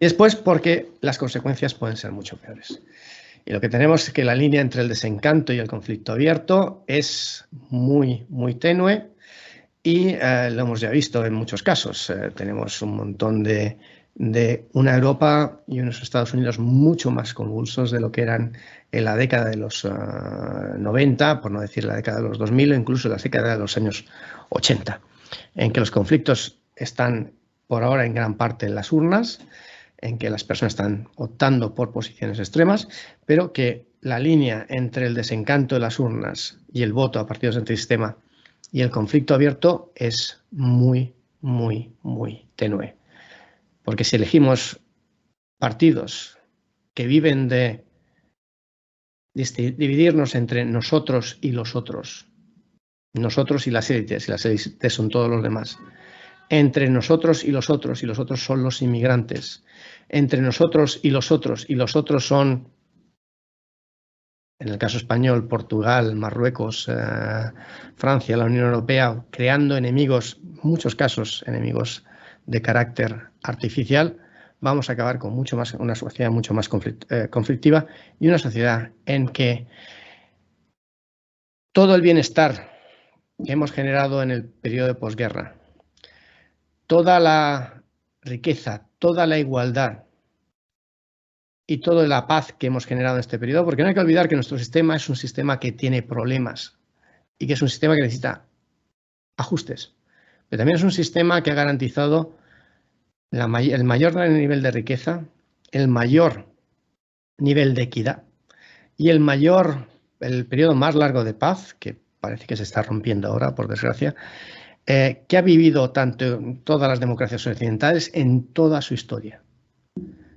Y después porque las consecuencias pueden ser mucho peores. Y lo que tenemos es que la línea entre el desencanto y el conflicto abierto es muy, muy tenue y lo hemos ya visto en muchos casos. Tenemos un montón de una Europa y unos Estados Unidos mucho más convulsos de lo que eran en la década de los 90, por no decir la década de los 2000 o incluso la década de los años 80, en que los conflictos están por ahora en gran parte en las urnas, en que las personas están optando por posiciones extremas, pero que la línea entre el desencanto de las urnas y el voto a partidos antisistema y el conflicto abierto es muy, muy, muy tenue. Porque si elegimos partidos que viven de dividirnos entre nosotros y los otros, nosotros y las élites son todos los demás, entre nosotros y los otros son los inmigrantes, entre nosotros y los otros son en el caso español, Portugal, Marruecos, Francia, la Unión Europea, creando enemigos, en muchos casos enemigos de carácter artificial, vamos a acabar con una sociedad mucho más conflictiva y una sociedad en que todo el bienestar que hemos generado en el periodo de posguerra, toda la riqueza, toda la igualdad y toda la paz que hemos generado en este periodo, porque no hay que olvidar que nuestro sistema es un sistema que tiene problemas y que es un sistema que necesita ajustes, pero también es un sistema que ha garantizado el mayor nivel de riqueza, el mayor nivel de equidad y el periodo más largo de paz, que parece que se está rompiendo ahora, por desgracia, que ha vivido todas las democracias occidentales en toda su historia.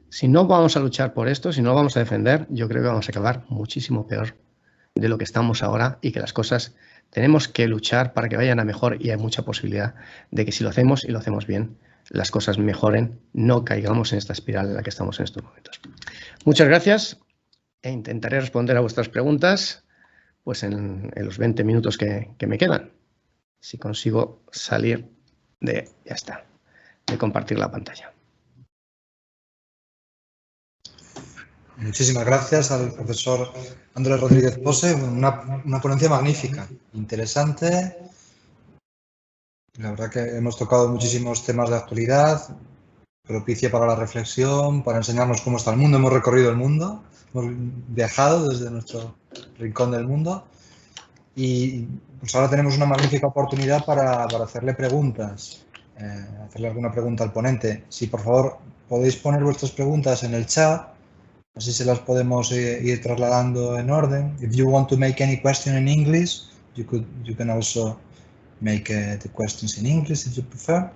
Si no vamos a luchar por esto, si no vamos a defender, yo creo que vamos a acabar muchísimo peor de lo que estamos ahora y que las cosas tenemos que luchar para que vayan a mejor y hay mucha posibilidad de que si lo hacemos y lo hacemos bien, las cosas mejoren, no caigamos en esta espiral en la que estamos en estos momentos. Muchas gracias e intentaré responder a vuestras preguntas pues en los 20 minutos que me quedan. Si consigo salir de compartir la pantalla. Muchísimas gracias al profesor Andrés Rodríguez Pose, una ponencia magnífica, interesante. La verdad que hemos tocado muchísimos temas de actualidad, propicia para la reflexión, para enseñarnos cómo está el mundo. Hemos recorrido el mundo, hemos viajado desde nuestro rincón del mundo y pues ahora tenemos una magnífica oportunidad para hacerle preguntas, hacerle alguna pregunta al ponente. Si por favor podéis poner vuestras preguntas en el chat, así se las podemos ir trasladando en orden. If you want to make any question in English, you can also make the questions in English if you prefer.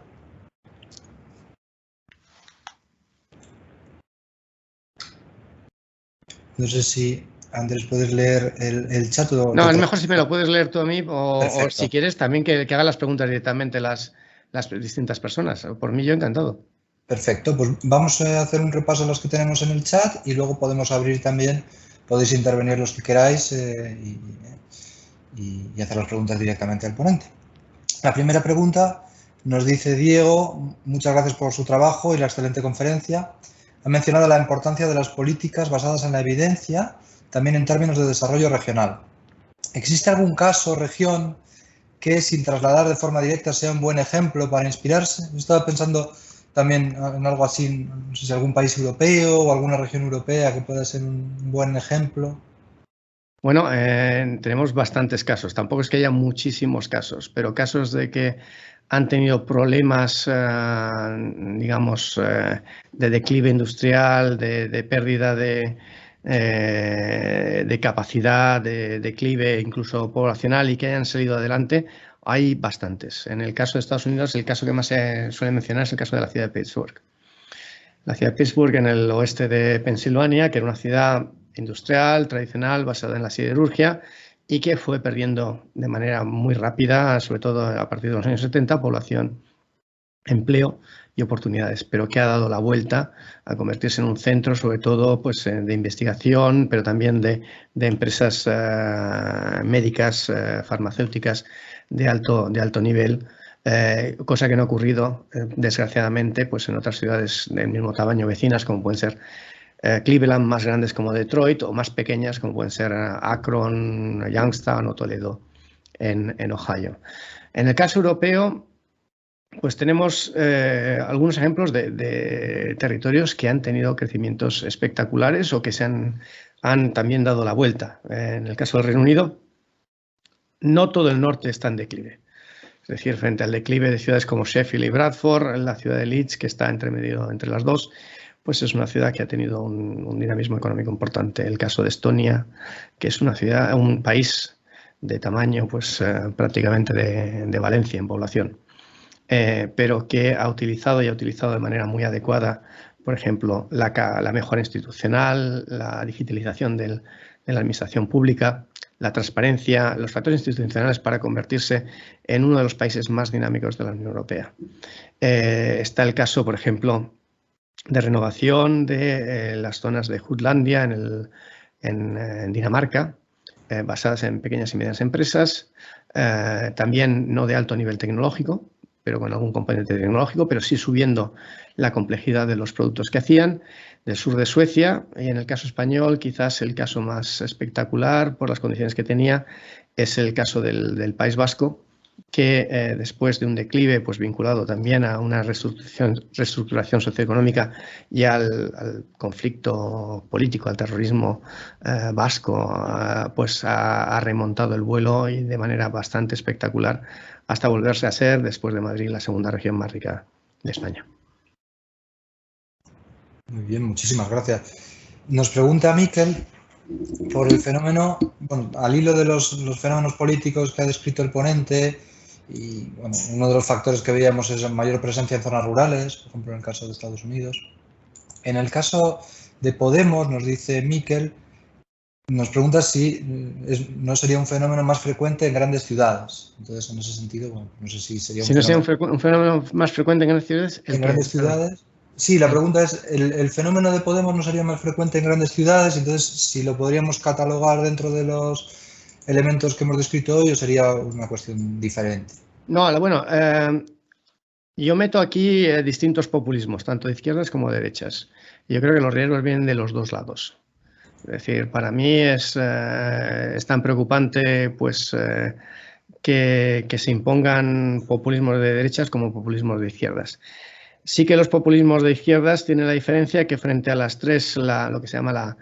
No sé si, Andrés, puedes leer el chat. No, es mejor si me lo puedes leer tú a mí o si quieres también que haga las preguntas directamente las distintas personas. Por mí yo encantado. Perfecto, pues vamos a hacer un repaso de los que tenemos en el chat y luego podemos abrir también, podéis intervenir los que queráis y hacer las preguntas directamente al ponente. La primera pregunta nos dice Diego, muchas gracias por su trabajo y la excelente conferencia. Ha mencionado la importancia de las políticas basadas en la evidencia, también en términos de desarrollo regional. ¿Existe algún caso o región que, sin trasladar de forma directa, sea un buen ejemplo para inspirarse? Yo estaba pensando también en algo así, no sé si algún país europeo o alguna región europea que pueda ser un buen ejemplo. Bueno, tenemos bastantes casos. Tampoco es que haya muchísimos casos, pero casos de que han tenido problemas, digamos, de declive industrial, de pérdida de capacidad, de declive incluso poblacional y que hayan salido adelante, hay bastantes. En el caso de Estados Unidos, el caso que más se suele mencionar es el caso de la ciudad de Pittsburgh. La ciudad de Pittsburgh, en el oeste de Pensilvania, que era una ciudad industrial, tradicional, basada en la siderurgia y que fue perdiendo de manera muy rápida, sobre todo a partir de los años 70, población, empleo y oportunidades, pero que ha dado la vuelta a convertirse en un centro, sobre todo pues, de investigación, pero también de empresas médicas, farmacéuticas de alto nivel, cosa que no ha ocurrido, desgraciadamente, pues, en otras ciudades del mismo tamaño vecinas, como pueden ser Cleveland, más grandes como Detroit, o más pequeñas como pueden ser Akron, Youngstown o Toledo en Ohio. En el caso europeo, pues tenemos algunos ejemplos de territorios que han tenido crecimientos espectaculares o que se han también dado la vuelta. En el caso del Reino Unido, no todo el norte está en declive. Es decir, frente al declive de ciudades como Sheffield y Bradford, la ciudad de Leeds, que está entre las dos, pues es una ciudad que ha tenido un dinamismo económico importante. El caso de Estonia, que es un país de tamaño pues, prácticamente de Valencia en población, pero que ha utilizado de manera muy adecuada, por ejemplo, la mejora institucional, la digitalización de la administración pública, la transparencia, los factores institucionales para convertirse en uno de los países más dinámicos de la Unión Europea. Está el caso, por ejemplo, de renovación de las zonas de Jutlandia en en Dinamarca, basadas en pequeñas y medianas empresas, también no de alto nivel tecnológico, pero con algún componente tecnológico, pero sí subiendo la complejidad de los productos que hacían, del sur de Suecia, y en el caso español, quizás el caso más espectacular por las condiciones que tenía es el caso del País Vasco, que después de un declive pues vinculado también a una reestructuración socioeconómica y al conflicto político, al terrorismo vasco, pues ha remontado el vuelo y de manera bastante espectacular hasta volverse a ser, después de Madrid, la segunda región más rica de España. Muy bien, muchísimas gracias. Nos pregunta Miquel por el fenómeno, bueno, al hilo de los fenómenos políticos que ha descrito el ponente, y bueno, uno de los factores que veíamos es la mayor presencia en zonas rurales, por ejemplo en el caso de Estados Unidos. En el caso de Podemos, nos dice Miquel, nos pregunta si no sería un fenómeno más frecuente en grandes ciudades. Entonces, en ese sentido, bueno, no sé si sería un fenómeno más frecuente en grandes ciudades. ¿En grandes ciudades? Sí, la pregunta es, ¿el fenómeno de Podemos no sería más frecuente en grandes ciudades? Entonces, si lo podríamos catalogar dentro de los elementos que hemos descrito hoy, ¿o sería una cuestión diferente? No, bueno, yo meto aquí distintos populismos, tanto de izquierdas como de derechas. Yo creo que los riesgos vienen de los dos lados. Es decir, para mí es tan preocupante pues, que se impongan populismos de derechas como populismos de izquierdas. Sí que los populismos de izquierdas tienen la diferencia que frente a las tres, lo que se llama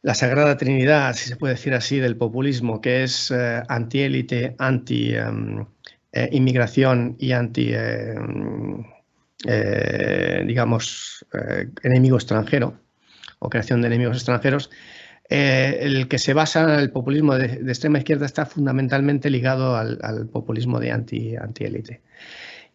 la sagrada trinidad, si se puede decir así, del populismo, que es antiélite, anti-inmigración y digamos, enemigo extranjero o creación de enemigos extranjeros, el que se basa el populismo de extrema izquierda está fundamentalmente ligado al populismo de antiélite.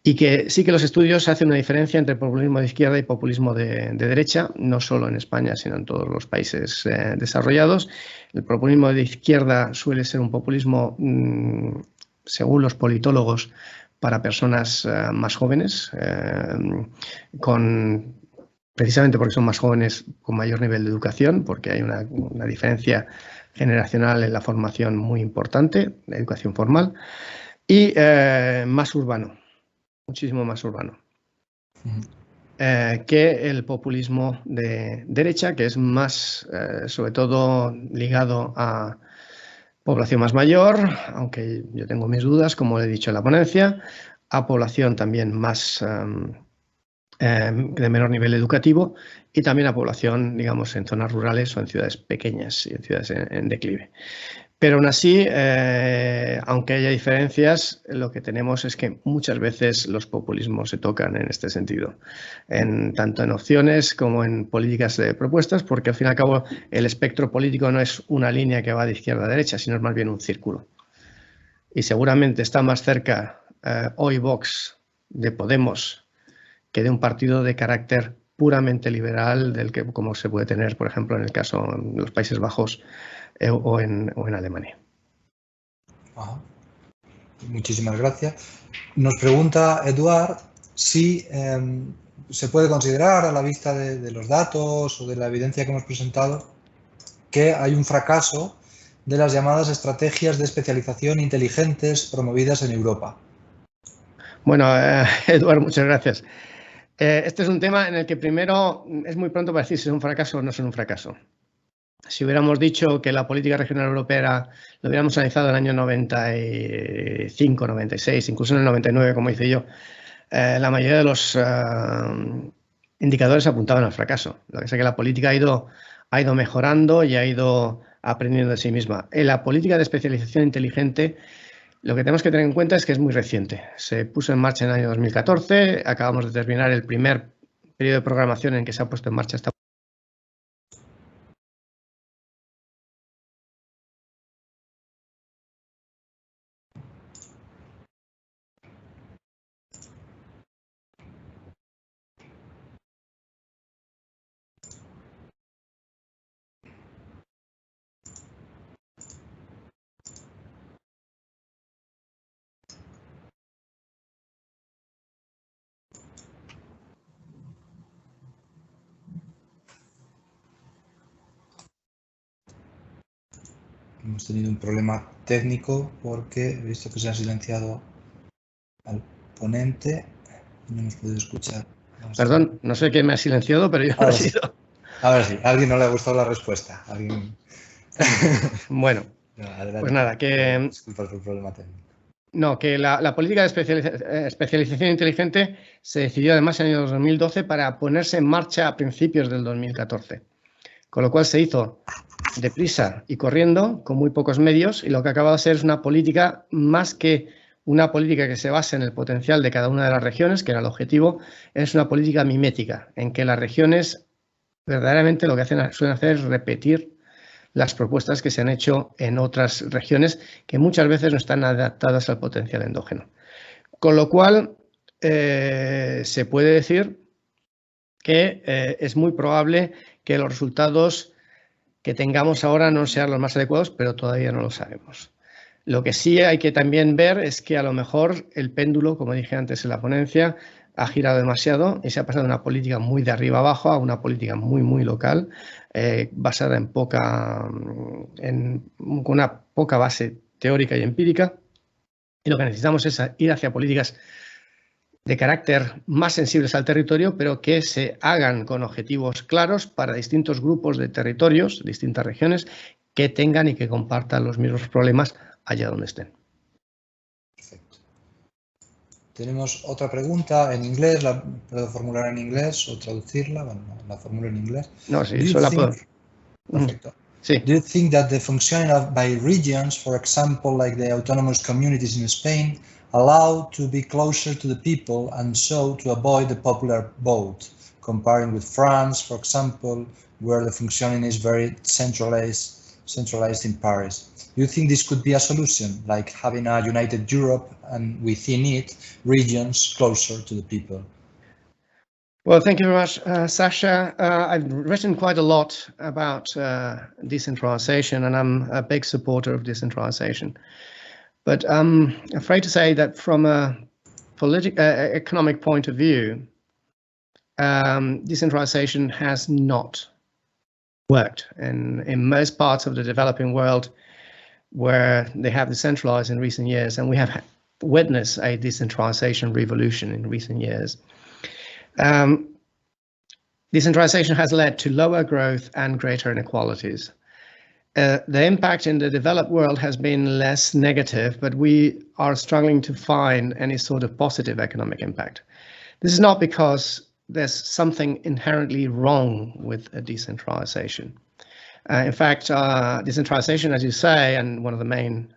Y que sí que los estudios hacen una diferencia entre populismo de izquierda y populismo de derecha, no solo en España, sino en todos los países desarrollados. El populismo de izquierda suele ser un populismo, según los politólogos, para personas más jóvenes, precisamente porque son más jóvenes con mayor nivel de educación, porque hay una diferencia generacional en la formación muy importante, la educación formal, y más urbano, muchísimo más urbano, que el populismo de derecha, que es más, sobre todo, ligado a población más mayor, aunque yo tengo mis dudas, como he dicho en la ponencia, a población también más de menor nivel educativo y también a población, digamos, en zonas rurales o en ciudades pequeñas y en ciudades en declive. Pero aún así, aunque haya diferencias, lo que tenemos es que muchas veces los populismos se tocan en este sentido, tanto en opciones como en políticas de propuestas, porque al fin y al cabo el espectro político no es una línea que va de izquierda a derecha, sino es más bien un círculo. Y seguramente está más cerca hoy Vox de Podemos que de un partido de carácter puramente liberal, del que como se puede tener, por ejemplo, en el caso de los Países Bajos o en Alemania. Ajá. Muchísimas gracias. Nos pregunta Eduard si se puede considerar, a la vista de los datos o de la evidencia que hemos presentado, que hay un fracaso de las llamadas estrategias de especialización inteligentes promovidas en Europa. Bueno, Eduard, muchas gracias. Este es un tema en el que primero es muy pronto para decir si es un fracaso o no es un fracaso. Si hubiéramos dicho que la política regional europea lo hubiéramos analizado en el año 95, 96, incluso en el 99, como hice yo, la mayoría de los indicadores apuntaban al fracaso. Lo que sé que la política ha ido mejorando y ha ido aprendiendo de sí misma. En la política de especialización inteligente, lo que tenemos que tener en cuenta es que es muy reciente. Se puso en marcha en el año 2014, acabamos de terminar el primer periodo de programación en que se ha puesto en marcha esta Hemos tenido un problema técnico porque he visto que se ha silenciado al ponente y no hemos podido escuchar. Perdón, no sé quién me ha silenciado, pero yo no he sido. Ahora sí, a alguien no le ha gustado la respuesta. Bueno, adelante. Pues nada, que... Disculpas por el problema técnico. No, que la política de especialización inteligente se decidió además en el año 2012 para ponerse en marcha a principios del 2014. Con lo cual se hizo deprisa y corriendo, con muy pocos medios, y lo que acaba de ser es una política más que una política que se base en el potencial de cada una de las regiones, que era el objetivo, es una política mimética, en que las regiones verdaderamente lo que suelen hacer es repetir las propuestas que se han hecho en otras regiones que muchas veces no están adaptadas al potencial endógeno. Con lo cual, se puede decir que es muy probable que los resultados que tengamos ahora no sean los más adecuados, pero todavía no lo sabemos. Lo que sí hay que también ver es que a lo mejor el péndulo, como dije antes en la ponencia, ha girado demasiado y se ha pasado de una política muy de arriba abajo a una política muy, muy local, basada con una poca base teórica y empírica. Y lo que necesitamos es ir hacia políticas de carácter más sensibles al territorio, pero que se hagan con objetivos claros para distintos grupos de territorios, distintas regiones, que tengan y que compartan los mismos problemas allá donde estén. Perfecto. Tenemos otra pregunta en inglés, la puedo formular en inglés o traducirla. Bueno, la formulo en inglés. No, sí, eso la puedo. Perfecto. Sí. Do you think that the functioning by regions, for example, like the autonomous communities in Spain, allow to be closer to the people and so to avoid the popular vote, comparing with France, for example, where the functioning is very centralized in Paris? Do you think this could be a solution, like having a united Europe and within it regions closer to the people? Well, thank you very much, Sasha. I've written quite a lot about decentralization, and I'm a big supporter of decentralization. But I'm afraid to say that from a economic point of view, decentralization has not worked in most parts of the developing world where they have decentralized in recent years, and we have witnessed a decentralization revolution in recent years. Decentralization has led to lower growth and greater inequalities. The impact in the developed world has been less negative, but we are struggling to find any sort of positive economic impact. This is not because there's something inherently wrong with a decentralization. In fact, decentralization, as you say, and one of the main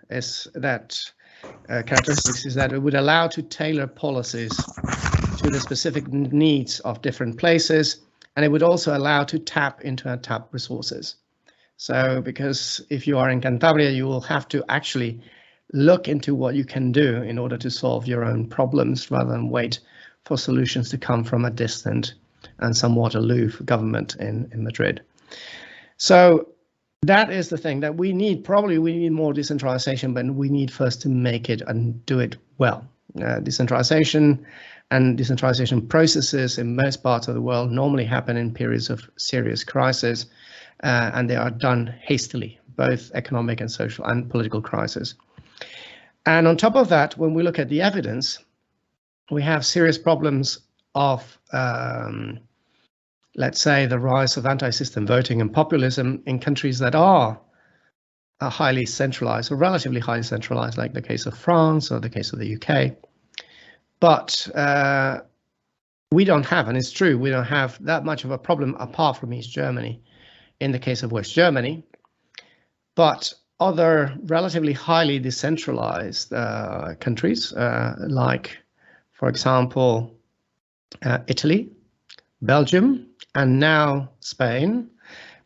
characteristics is that it would allow to tailor policies to the specific needs of different places, and it would also allow to tap into untapped resources. So, because if you are in Cantabria, you will have to actually look into what you can do in order to solve your own problems rather than wait for solutions to come from a distant and somewhat aloof government in Madrid. So that is the thing that we need. Probably we need more decentralization, but we need first to make it and do it well. Decentralization and decentralization processes in most parts of the world normally happen in periods of serious crisis, and they are done hastily, both economic and social and political crisis. And on top of that, when we look at the evidence, we have serious problems of let's say, the rise of anti-system voting and populism in countries that are highly centralized or relatively highly centralized, like the case of France or the case of the UK. But we don't have, and it's true, we don't have that much of a problem apart from East Germany in the case of West Germany. But other relatively highly decentralized countries, like, for example, Italy, Belgium, and now Spain,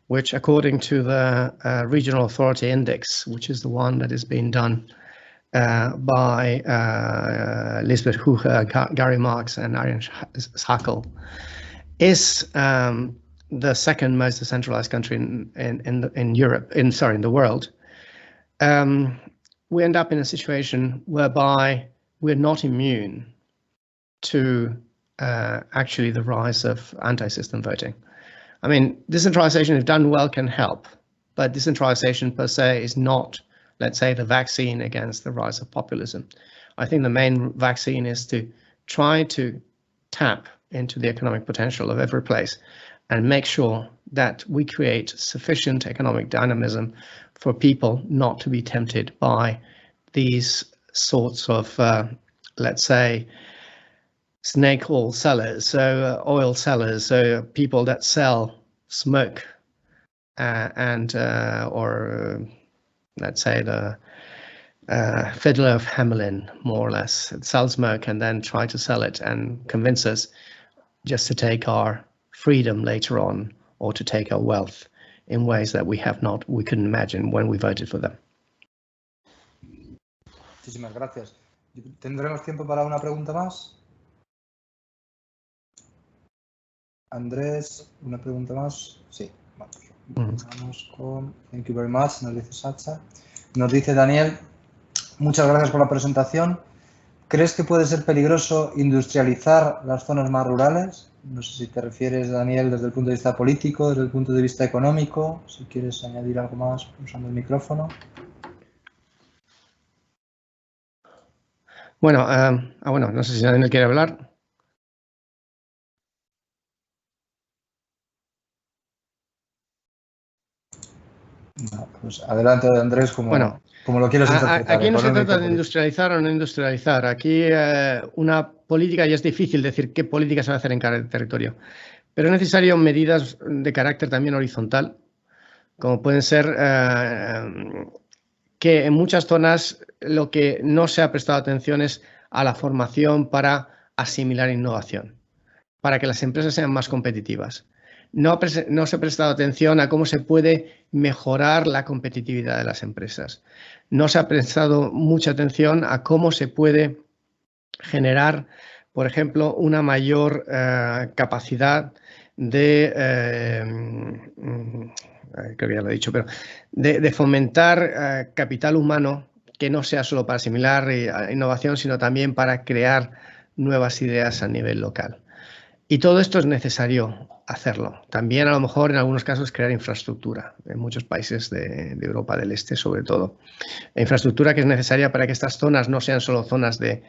which according to the Regional Authority Index, which is the one that is being done by Lisbeth Hucher, Gary Marks, and Arjen Schakel, is the second most decentralized country in Europe, in the world. We end up in a situation whereby we're not immune to actually the rise of anti-system voting. I mean, decentralization, if done well, can help, but decentralization per se is not, let's say, the vaccine against the rise of populism. I think the main vaccine is to try to tap into the economic potential of every place and make sure that we create sufficient economic dynamism for people not to be tempted by these sorts of, let's say, snake oil sellers, so oil sellers, so people that sell smoke or let's say the fiddler of Hamelin, more or less, sell smoke and then try to sell it and convince us just to take our freedom later on or to take our wealth in ways that we couldn't imagine when we voted for them. Muchísimas gracias. ¿Tendremos tiempo para una pregunta más? Andrés, ¿una pregunta más? Sí, vamos con thank you very much, nos dice Sacha. Nos dice Daniel, muchas gracias por la presentación. ¿Crees que puede ser peligroso industrializar las zonas más rurales? No sé si te refieres, Daniel, desde el punto de vista político, desde el punto de vista económico. Si quieres añadir algo más usando el micrófono. Bueno, no sé si Daniel quiere hablar. No, pues adelante, Andrés, como lo quieres interpretar. Aquí no se trata de industrializar o no industrializar. Aquí una política, y es difícil decir qué política se va a hacer en cada territorio, pero es necesario medidas de carácter también horizontal, como pueden ser que en muchas zonas lo que no se ha prestado atención es a la formación para asimilar innovación, para que las empresas sean más competitivas. No se ha prestado atención a cómo se puede mejorar la competitividad de las empresas. No se ha prestado mucha atención a cómo se puede generar, por ejemplo, una mayor capacidad de, creo que ya lo he dicho, pero de fomentar capital humano que no sea solo para asimilar innovación, sino también para crear nuevas ideas a nivel local. Y todo esto es necesario hacerlo. También a lo mejor en algunos casos crear infraestructura en muchos países de Europa del Este sobre todo. La infraestructura que es necesaria para que estas zonas no sean solo zonas de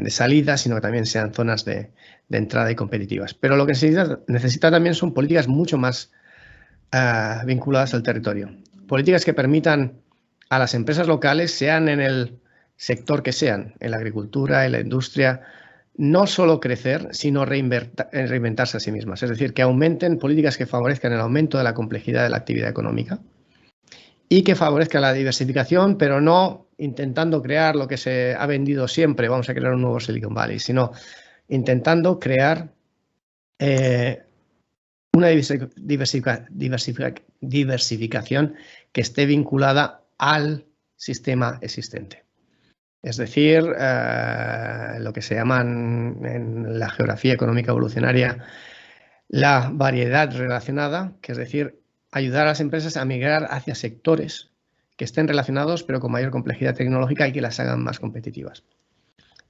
salida, sino que también sean zonas de entrada y competitivas. Pero lo que necesita también son políticas mucho más vinculadas al territorio. Políticas que permitan a las empresas locales, sean en el sector que sean, en la agricultura, en la industria, no solo crecer, sino reinventarse a sí mismas. Es decir, que aumenten políticas que favorezcan el aumento de la complejidad de la actividad económica y que favorezcan la diversificación, pero no intentando crear lo que se ha vendido siempre, vamos a crear un nuevo Silicon Valley, sino intentando crear una diversificación que esté vinculada al sistema existente. Es decir, lo que se llaman en la geografía económica evolucionaria la variedad relacionada, que es decir, ayudar a las empresas a migrar hacia sectores que estén relacionados pero con mayor complejidad tecnológica y que las hagan más competitivas.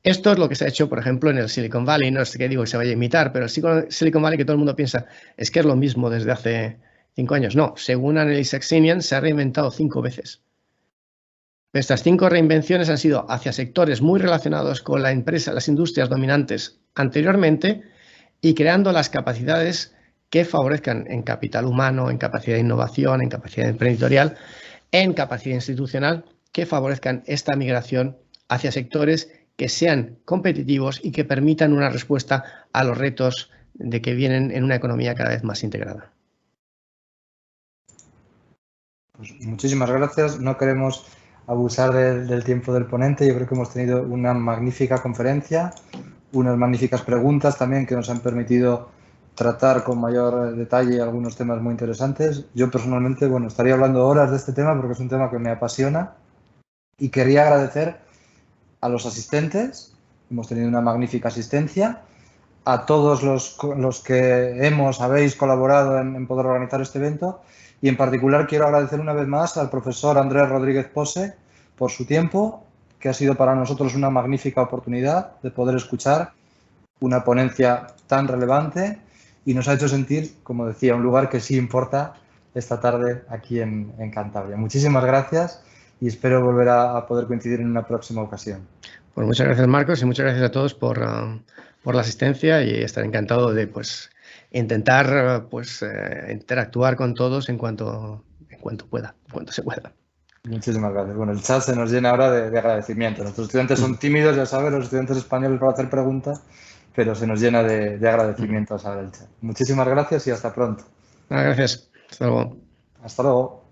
Esto es lo que se ha hecho, por ejemplo, en el Silicon Valley. No es que digo que se vaya a imitar, pero el Silicon Valley que todo el mundo piensa es que es lo mismo desde hace 5 años. No, según Annelies Saxenian, se ha reinventado 5 veces. Estas 5 reinvenciones han sido hacia sectores muy relacionados con la empresa, las industrias dominantes anteriormente y creando las capacidades que favorezcan en capital humano, en capacidad de innovación, en capacidad empresarial, en capacidad institucional, que favorezcan esta migración hacia sectores que sean competitivos y que permitan una respuesta a los retos de que vienen en una economía cada vez más integrada. Pues muchísimas gracias. No queremos abusar del tiempo del ponente. Yo creo que hemos tenido una magnífica conferencia, unas magníficas preguntas también que nos han permitido tratar con mayor detalle algunos temas muy interesantes. Yo personalmente, estaría hablando horas de este tema porque es un tema que me apasiona y quería agradecer a los asistentes. Hemos tenido una magnífica asistencia. A todos los que habéis colaborado en poder organizar este evento. Y en particular quiero agradecer una vez más al profesor Andrés Rodríguez Pose por su tiempo, que ha sido para nosotros una magnífica oportunidad de poder escuchar una ponencia tan relevante y nos ha hecho sentir, como decía, un lugar que sí importa esta tarde aquí en Cantabria. Muchísimas gracias y espero volver a poder coincidir en una próxima ocasión. Pues muchas gracias, Marcos, y muchas gracias a todos por la asistencia, y estaré encantado de intentar interactuar con todos en cuanto se pueda. Muchísimas gracias. Bueno, el chat se nos llena ahora de agradecimiento. Nuestros estudiantes son tímidos, ya sabes, los estudiantes españoles para hacer preguntas, pero se nos llena de agradecimientos ahora el chat. Muchísimas gracias y hasta pronto. Gracias. Hasta luego. Hasta luego.